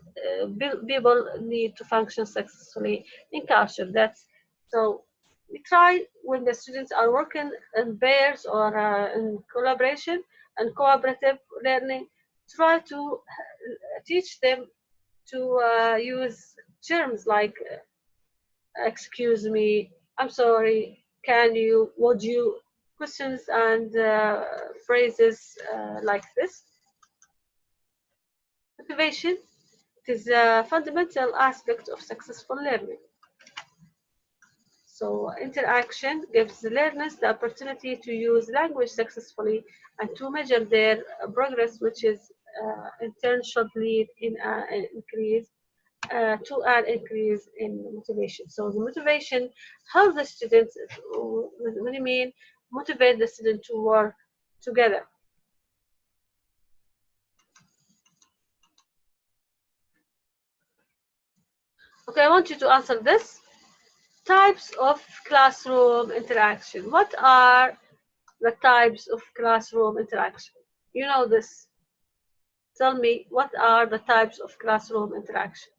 people need to function successfully in culture. So we try when the students are working in pairs or in collaboration and cooperative learning, try to teach them to use terms like excuse me, I'm sorry, can you, would you, questions and phrases like this. Motivation, it is a fundamental aspect of successful learning. So interaction gives the learners the opportunity to use language successfully and to measure their progress, which is in turn should lead in an increase in motivation. So the motivation helps the students, what do you mean, motivate the student to work together. Okay, I want you to answer this. Types of classroom interaction. What are the types of classroom interaction? You know this. Tell me, what are the types of classroom interaction?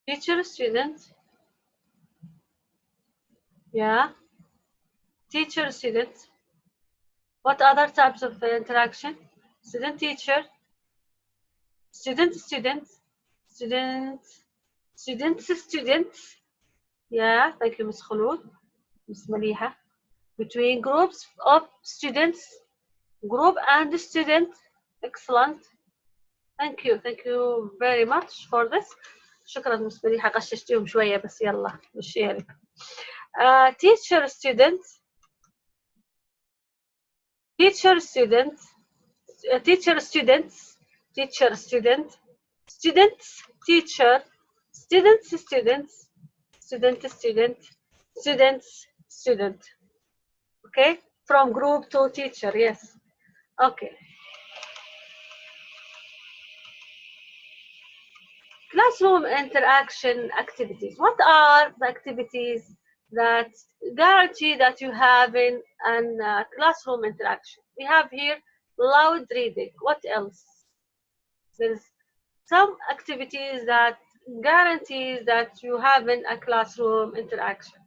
Teacher, student. Yeah. Teacher, student. What other types of interaction? Student, teacher. students. Yeah, thank you, Ms. Khulud, Ms. Maliha. Between groups of students, group and student. Excellent. Thank you very much for this. شكرا Ms. مليحة، غششتيهم شوية بس يلا مشيها لك. Teacher student, teacher student, teacher students, teacher student, students teacher, students students, student student, students student. Okay, from group to teacher. Yes. Okay. Classroom interaction activities. What are the activities that guarantee that you have in a classroom interaction? We have here loud reading. What else? There's some activities that guarantees that you have in a classroom interaction.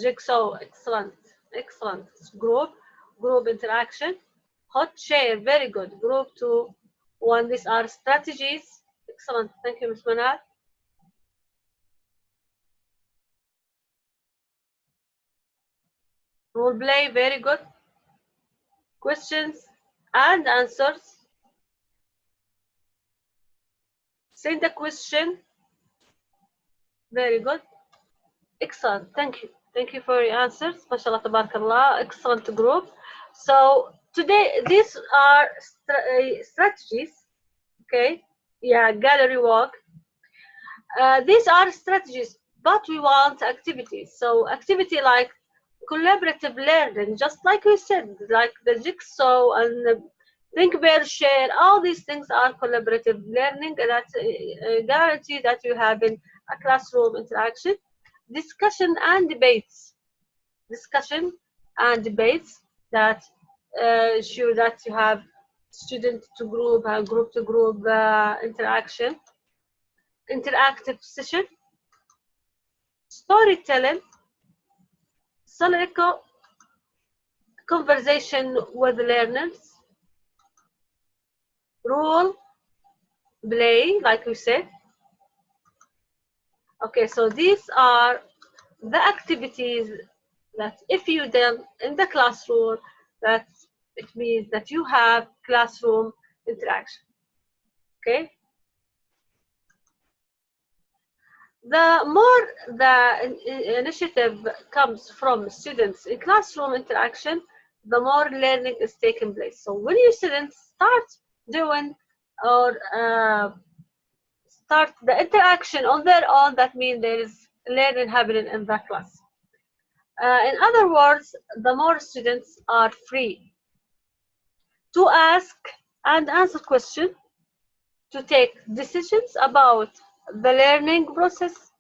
Jigsaw, excellent. Excellent. Group interaction. Hot chair, very good. Group 2, 1. These are strategies. Excellent. Thank you, Ms. Manal. Role play, very good. Questions and answers. Send a question. Very good. Excellent. Thank you. Thank you for your answers. MashaAllah, tabarakallah. Excellent group. So today, these are strategies. Okay. Yeah, gallery walk. These are strategies, but we want activities. So activity like collaborative learning, just like we said, like the jigsaw and the think, bear, share. All these things are collaborative learning that guarantee that you have in a classroom interaction. Discussion and debates. Discussion and debates that show that you have student to group, group to group interaction. Interactive session. Storytelling. Solical conversation with learners. Role play, like we said. Okay, so these are the activities that if you done in the classroom, that it means that you have classroom interaction. Okay. The more the initiative comes from students in classroom interaction, the more learning is taking place. So when your students start doing or start the interaction on their own, that means there is learning happening in the class. In other words, the more students are free to ask and answer questions, to take decisions about the learning process,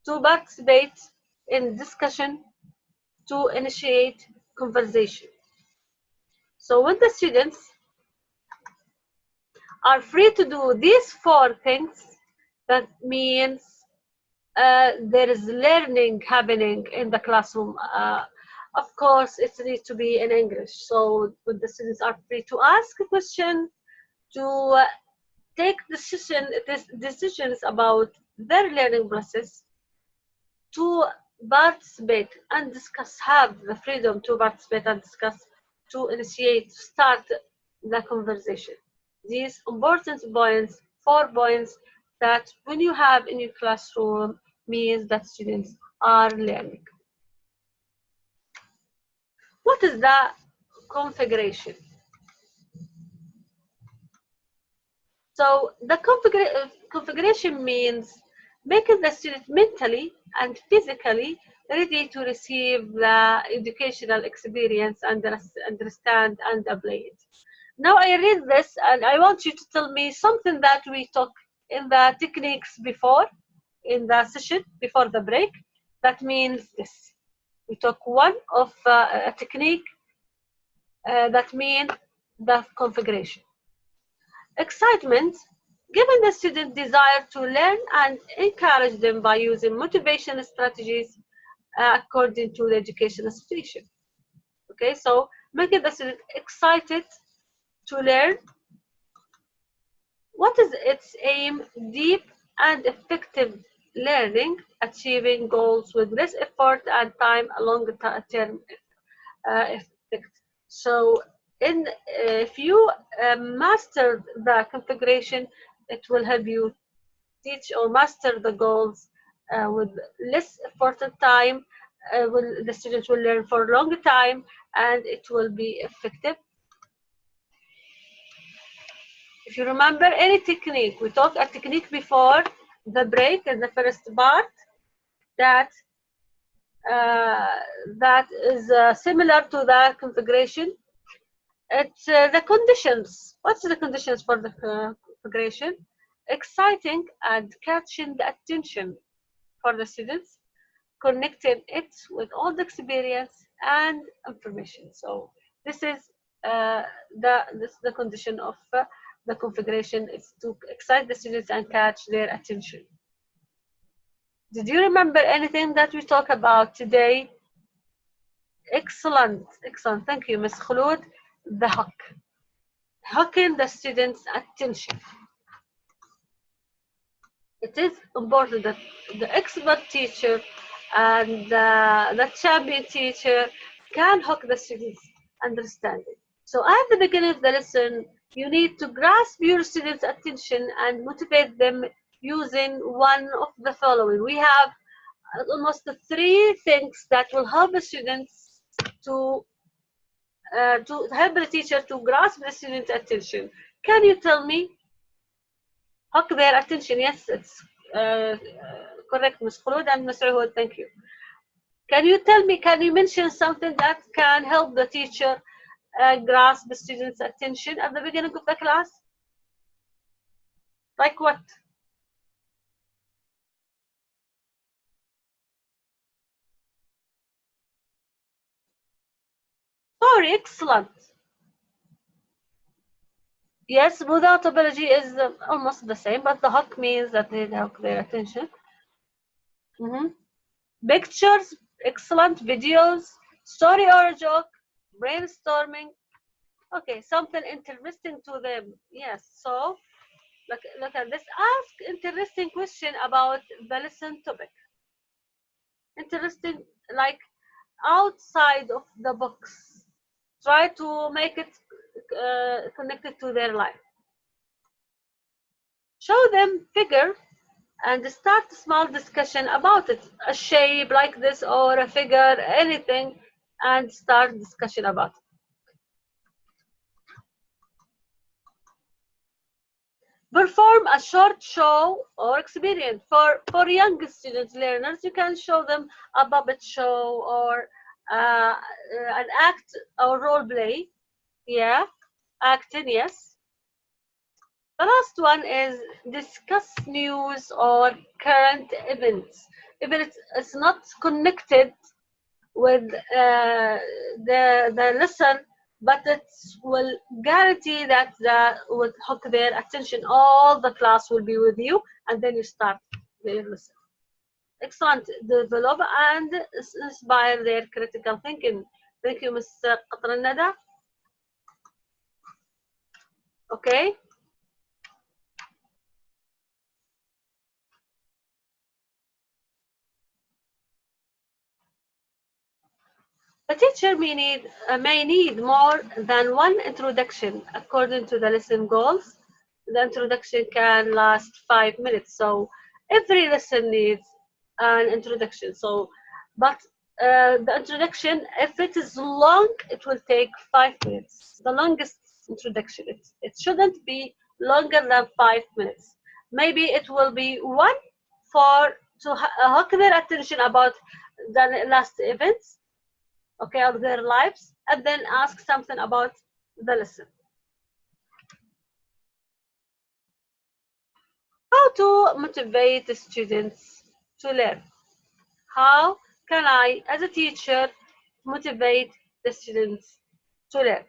to participate in discussion, to initiate conversation. So when the students are free to do these 4 things, that means there is learning happening in the classroom. Of course, it needs to be in English. So when the students are free to ask a question, to take decisions about their learning process, to participate and discuss, have the freedom to participate and discuss, to initiate, to start the conversation. These important points, 4 points that when you have in your classroom means that students are learning. What is the configuration? So the configuration means making the student mentally and physically ready to receive the educational experience and understand and apply it. Now I read this and I want you to tell me something that we talked in the techniques before, in the session before the break. That means this. We took one of a technique that means the configuration. Excitement, giving the student desire to learn and encourage them by using motivation strategies according to the education institution. Okay, so making the student excited to learn. What is its aim? Deep and effective learning, achieving goals with less effort and time, a longer term effect. So, if you master the configuration, it will help you teach or master the goals with less effort and time. The students will learn for a longer time, and it will be effective. If you remember any technique, we talked a technique before the break in the first part that is similar to the configuration. It's the conditions. What's the conditions for the configuration? Exciting and catching the attention for the students, connecting it with all the experience and information. So this is the condition of the configuration is to excite the students and catch their attention. Did you remember anything that we talked about today? Excellent, excellent. Thank you, Ms. Khulud. The hook. Hooking the students' attention. It is important that the expert teacher and the champion teacher can hook the students' understanding. So at the beginning of the lesson, you need to grasp your students' attention and motivate them using one of the following. We have almost 3 things that will help the students to help the teacher to grasp the students' attention. Can you tell me? Hook their attention. Yes, it's correct, Ms. Khulud and Ms. Uhud. Thank you. Can you tell me, can you mention something that can help the teacher grasp the students' attention at the beginning of the class? Like what? Sorry, excellent. Yes, without apology is almost the same, but the hook means that they hook their attention. Pictures, excellent. Videos, story or a joke, brainstorming. Okay, something interesting to them. Yes, so look at this. Ask interesting question about the lesson topic. Interesting, like outside of the box. Try to make it connected to their life. Show them figure and start a small discussion about it. A shape like this or a figure, anything, and start discussion about it. Perform a short show or experience. For young students, learners, you can show them a puppet show or an act or role play. Yeah, acting, yes. The last one is discuss news or current events. If it's not connected with the lesson, but it will guarantee that would hook their attention. All the class will be with you, and then you start their lesson. Excellent. Develop and inspire their critical thinking. Thank you, Mr. Qatran Nada. Okay. The teacher may need more than one introduction according to the lesson goals. The introduction can last 5 minutes, so every lesson needs an introduction. So, but the introduction, if it is long, it will take 5 minutes. The longest introduction, it shouldn't be longer than 5 minutes. Maybe it will be one to hook their attention about the last events, okay, of their lives, and then ask something about the lesson. How to motivate the students to learn? How can I, as a teacher, motivate the students to learn?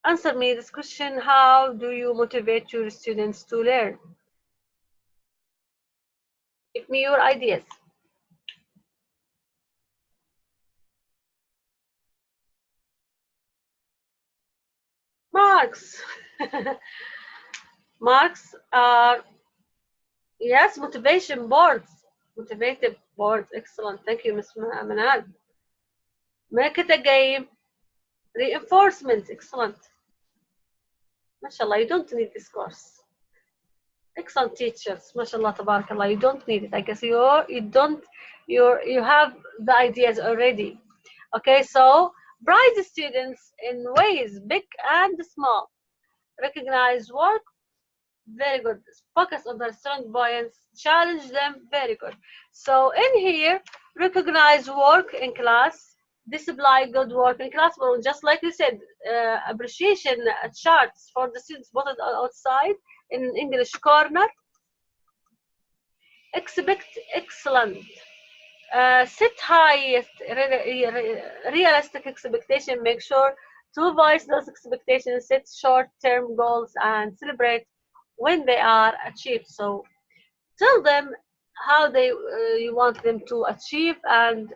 Answer me this question. How do you motivate your students to learn? Give me your ideas. Marks. Marks are, yes, motivation boards. Motivative boards. Excellent. Thank you, Ms. Manal. Make it a game. Reinforcement. Excellent. MashaAllah, you don't need this course. Excellent teachers. MashaAllah, tabarakallah. You don't need it. I guess you have the ideas already. Okay, so praise the students in ways big and small. Recognize work, very good. Focus on their strong points, challenge them, very good. So in here, recognize work in class, display good work in class, but just like you said, appreciation charts for the students put it outside in English corner. Expect excellent. Set high realistic expectation. Make sure to voice those expectations, set short-term goals, and celebrate when they are achieved. So tell them how you want them to achieve, and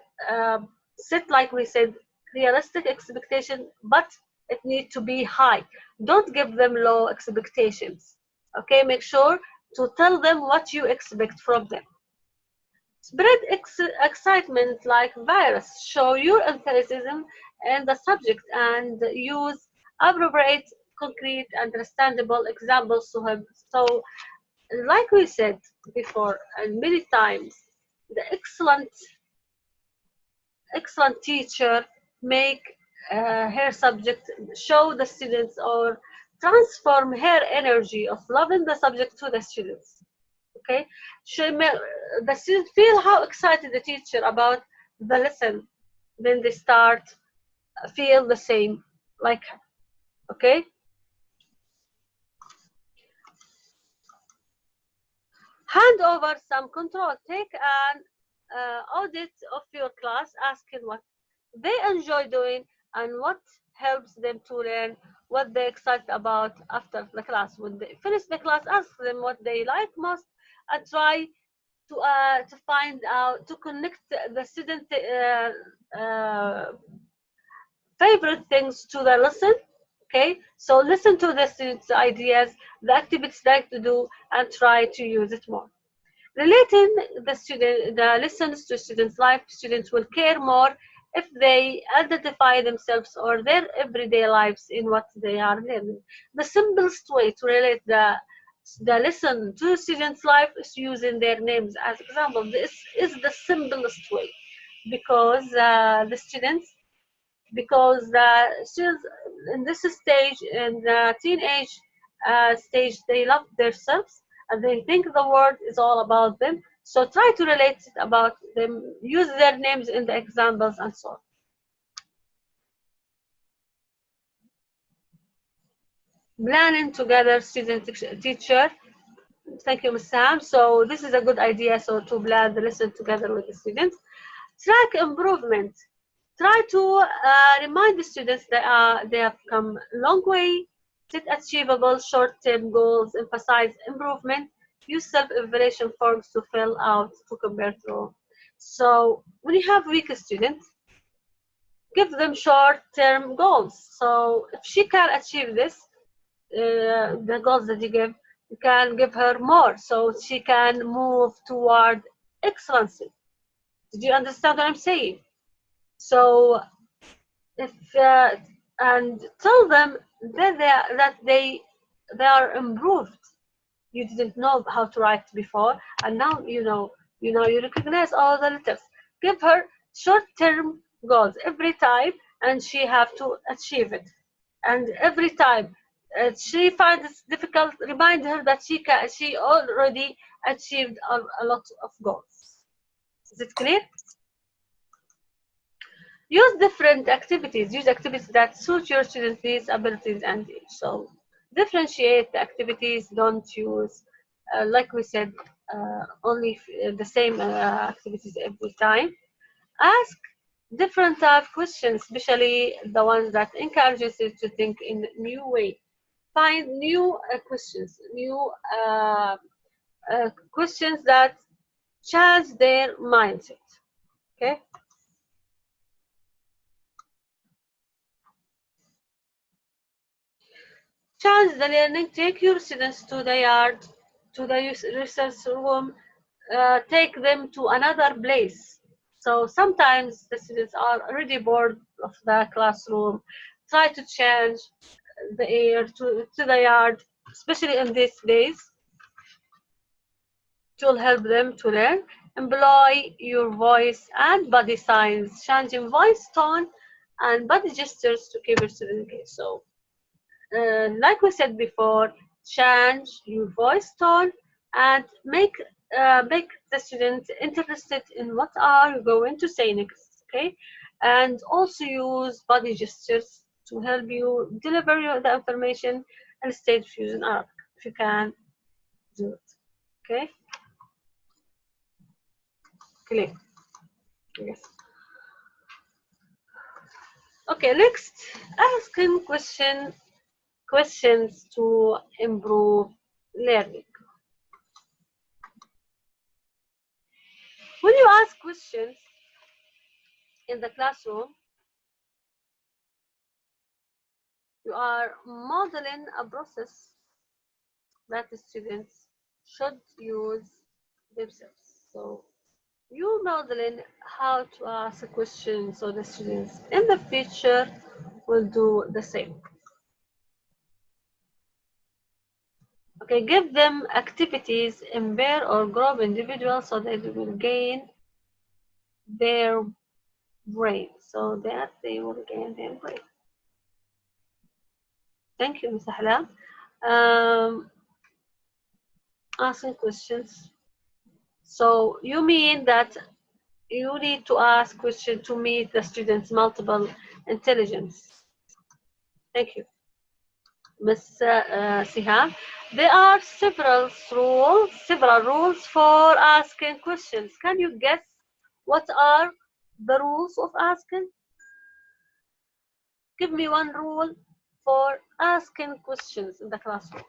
set, like we said, realistic expectation, but it needs to be high. Don't give them low expectations. Okay, make sure to tell them what you expect from them. Spread excitement like virus. Show your enthusiasm in the subject and use appropriate, concrete, understandable examples to help. So, like we said before and many times, the excellent teacher make her subject show the students or transform her energy of loving the subject to the students. Okay, the students feel how excited the teacher about the lesson, then they start feel the same like her. Okay, hand over some control. Take an audit of your class, asking what they enjoy doing and what helps them to learn, what they're excited about after the class. When they finish the class, ask them what they like most and try to find out, to connect the student favorite things to the lesson. Okay, so listen to the students' ideas, the activities they like to do, and try to use it more. Relating the lessons to students' life, students will care more if they identify themselves or their everyday lives in what they are learning. The simplest way to relate the lesson to students' life is using their names as example. This is the simplest way because the students in this stage, in the teenage stage, they love themselves and they think the world is all about them. So try to relate it about them, use their names in the examples and so on. Planning together, student teacher. Thank you, Ms. Sam. So this is a good idea. So to plan the lesson together with the students. Track improvement. Try to remind the students that they have come a long way. Set achievable short-term goals. Emphasize improvement. Use self-evaluation forms to fill out to compare through. So when you have weak students, give them short-term goals. So if she can achieve this, the goals that you give, you can give her more so she can move toward excellency. Did you understand what I'm saying? So if and tell them that they are improved. You didn't know how to write before, and now you know. You recognize all the letters. Give her short-term goals every time, and she have to achieve it. And every time she finds it difficult, remind her that she already achieved a lot of goals. Is it clear? Use different activities. Use activities that suit your students' needs, abilities, and age. So differentiate the activities. Don't use, like we said, only the same activities every time. Ask different type of questions, especially the ones that encourages you to think in a new way. Find new questions, new questions that change their mindset. Okay. Change the learning. Take your students to the yard, to the research room. Take them to another place. So sometimes the students are already bored of the classroom. Try to change the air to the yard, especially in these days. It will help them to learn. Employ your voice and body signs, changing voice tone and body gestures to keep your student engaged. So, like we said before, change your voice tone and make the students interested in what are you going to say next. Okay, and also use body gestures to help you deliver the information and state views in Arabic if you can do it. Okay. Clear. Yes. Okay, next, asking questions to improve learning. When you ask questions in the classroom, you are modeling a process that the students should use themselves. So you modeling how to ask a question so the students in the future will do the same. Okay, give them activities in pair or group individuals so they will gain their brain. So that they will gain their brain. Thank you, Ms. Ahlam. Asking questions. So you mean that you need to ask questions to meet the students' multiple intelligence. Thank you. Ms. Siham, there are several rules for asking questions. Can you guess what are the rules of asking? Give me one rule for asking questions in the classroom.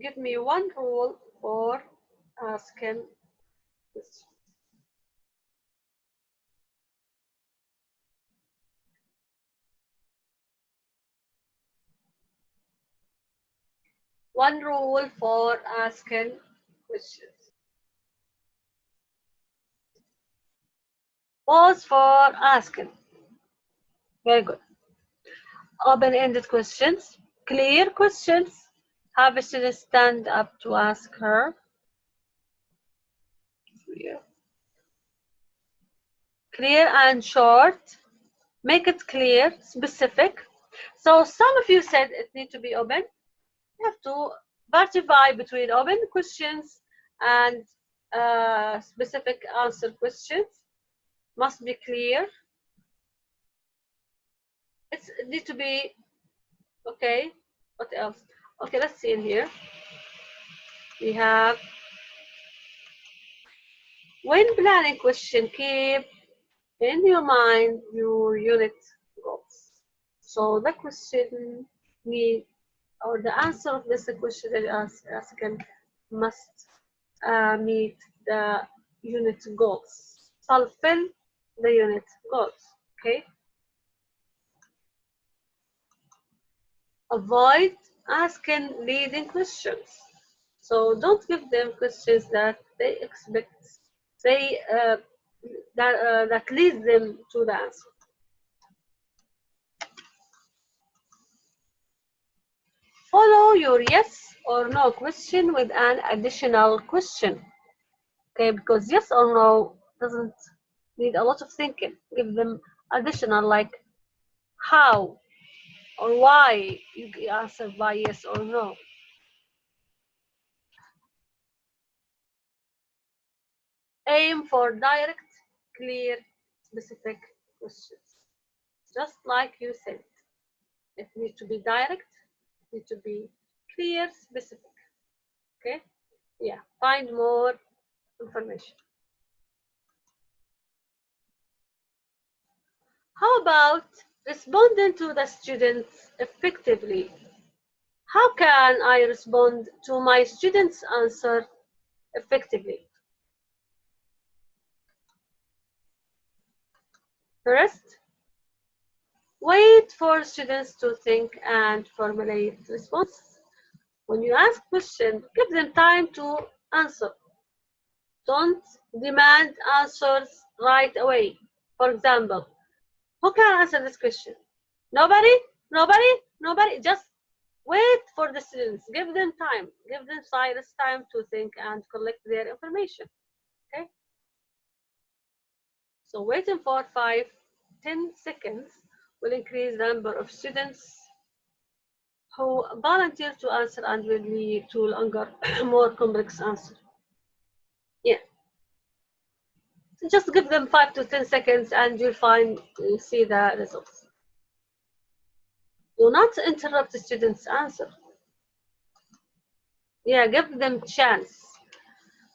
Give me one rule for asking questions. One rule for asking questions. Pause for asking. Very good. Open-ended questions. Clear questions. Have a student stand up to ask her. Clear and short. Make it clear, specific. So some of you said it needs to be open. You have to verify between open questions and specific answer questions. Must be clear. It needs to be okay. What else? Okay, let's see in here. We have when planning question, keep in your mind your unit goals. So the question need or the answer of this question that you asking must meet the unit goals. Fulfill the unit goals. Okay. Avoid asking leading questions. So don't give them questions that they expect. That leads them to the answer. Follow your yes or no question with an additional question. Okay, because yes or no doesn't need a lot of thinking. Give them additional like how or why you answer by yes or no. Aim for direct, clear, specific questions. Just like you said, it needs to be direct, it needs to be clear, specific. Okay? Yeah, find more information. How about responding to the students effectively? How can I respond to my students' answer effectively? First, wait for students to think and formulate responses. When you ask questions, give them time to answer. Don't demand answers right away. For example, who can answer this question? Nobody? Nobody? Nobody? Just wait for the students. Give them time. Give them silence time to think and collect their information. Okay? So waiting for 5-10 seconds will increase the number of students who volunteer to answer and will lead to longer, more complex answer. Yeah. So just give them 5 to 10 seconds and you'll see the results. Do not interrupt the student's answer. Yeah, give them chance.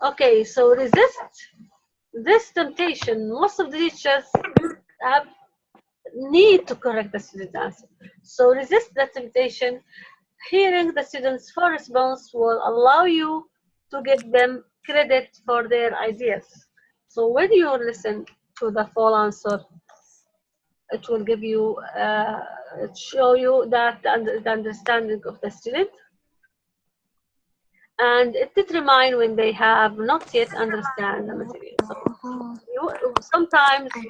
Okay, so resist this temptation. Most of the teachers need to correct the student's answer. So resist the temptation. Hearing the student's full response will allow you to give them credit for their ideas. So when you listen to the full answer, it will give you, show you that the understanding of the student, and it determines when they have not yet understand the material. So sometimes we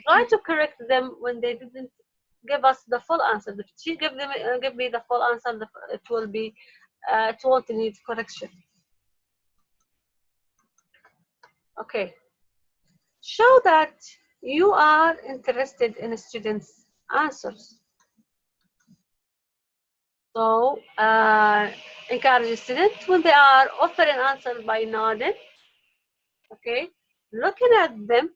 try to correct them when they didn't give us the full answer. If she give me the full answer, it will be, it won't need correction. Okay. Show that you are interested in students' answers. So encourage students when they are offering answers by nodding. Okay, looking at them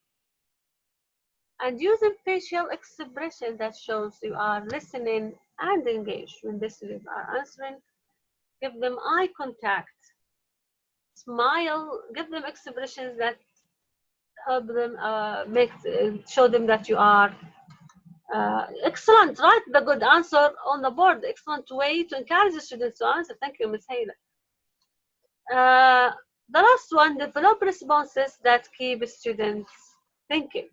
and using facial expression that shows you are listening and engaged. When the students are answering, give them eye contact, smile, give them expressions that help them show them that you are excellent. Write the good answer on the board. Excellent way to encourage the students to answer. Thank you, Ms. Hayla. The last one, develop responses that keep students thinking.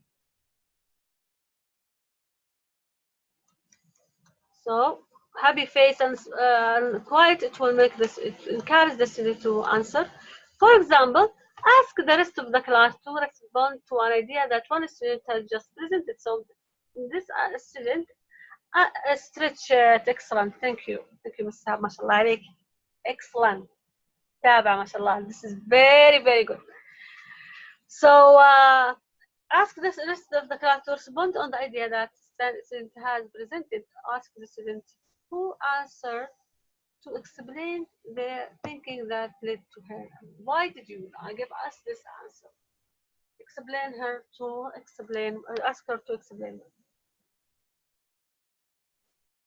So happy face and quiet, it will make this, it encourage the student to answer. For example, ask the rest of the class to respond to an idea that one student has just presented. So this student stretch it. Excellent. Thank you. Thank you, Mr. MashaAllah عليك. Excellent. تابع ما شاء الله. This is very, very good. So ask the rest of the class to respond on the idea that the student has presented. Ask the student who answered to explain their thinking that led to her. Why did you give us this answer? Explain her to explain, ask her to explain.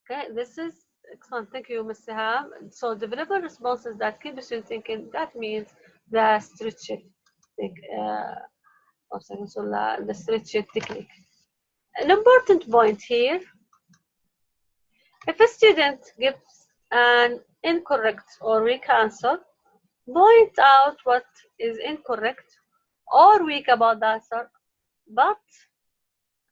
Okay, this is excellent. Thank you, Ms. Siham. So develop responses that keep the student thinking. That means the stretch it, the stretch it technique. An important point here: if a student gives an incorrect or weak answer, point out what is incorrect or weak about the answer, but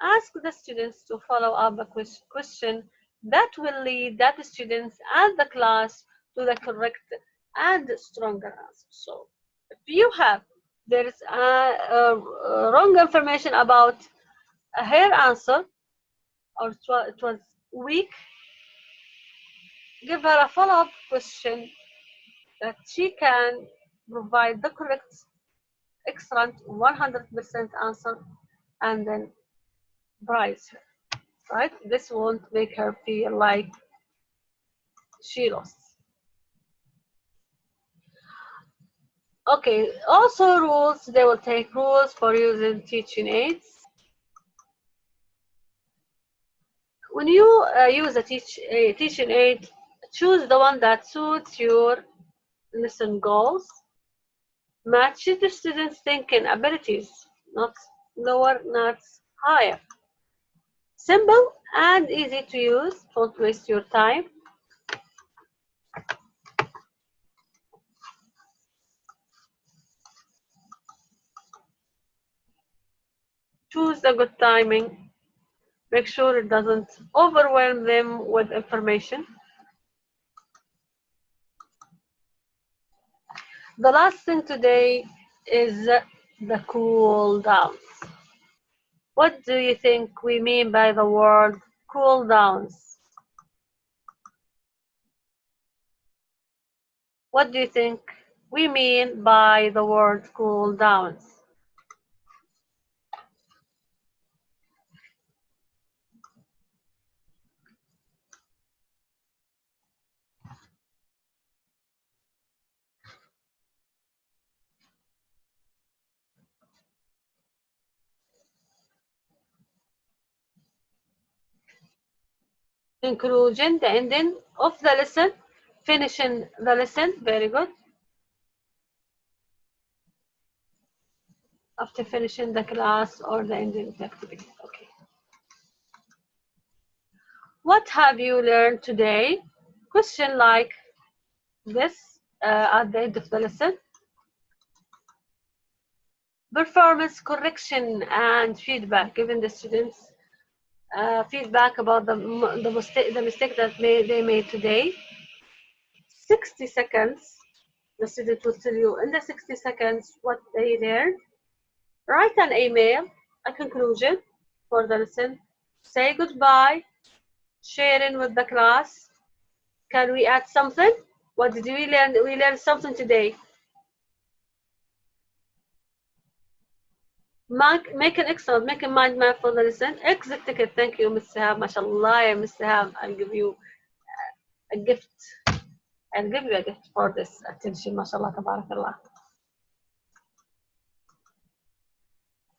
ask the students to follow up a question that will lead that students and the class to the correct and stronger answer. So if you have there is wrong information about her answer, or it was weak, give her a follow-up question that she can provide the correct, excellent, 100% answer, and then prize her. Right? This won't make her feel like she lost. Okay, also rules, they will take rules for using teaching aids. When you use a teaching aid, choose the one that suits your lesson goals, matches the students' thinking abilities, not lower, not higher. Simple and easy to use, don't waste your time. choose a good timing. Make sure it doesn't overwhelm them with information. The last thing today is the cool downs. What do you think we mean by the word cool downs? What do you think we mean by the word cool downs? Conclusion, the ending of the lesson, finishing the lesson. Very good. After finishing the class or the ending of the activity. Okay. What have you learned today? Question like this at the end of the lesson. Performance correction and feedback, giving the students feedback about the mistake that they made today. 60 seconds, the student will tell you in the 60 seconds what they learned. Write an email, a conclusion for the lesson. Say goodbye, sharing with the class. Can we add something? What did we learn? We learned something today. Make an Excel, make a mind map for the lesson. Exit ticket. Thank you, Ms. Sahab. MashaAllah, ya Ms. Sahab. I'll give you a gift. I'll give you a gift for this attention. MashaAllah, tabarakallah.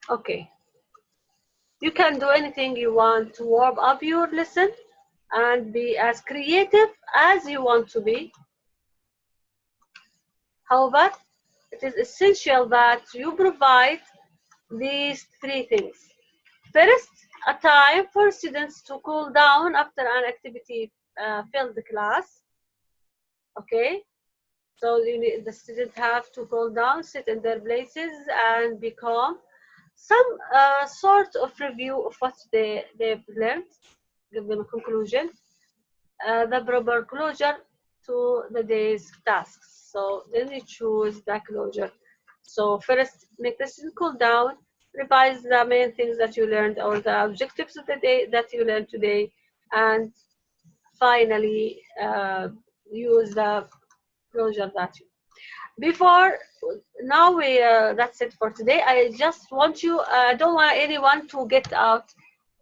Okay. You can do anything you want to warm up your lesson and be as creative as you want to be. However, it is essential that you provide these three things. First, a time for students to cool down after an activity filled the class. Okay, so the students have to cool down, sit in their places and be calm. Some sort of review of what they've learned, give them a conclusion, the proper closure to the day's tasks. So then you choose the closure. So first, make the student cool down, revise the main things that you learned or the objectives of the day that you learned today, and finally use the closure that you. Before now, that's it for today. I just want you. I don't want anyone to get out.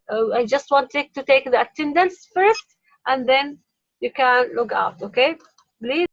I just want to take the attendance first, and then you can log out. Okay, please.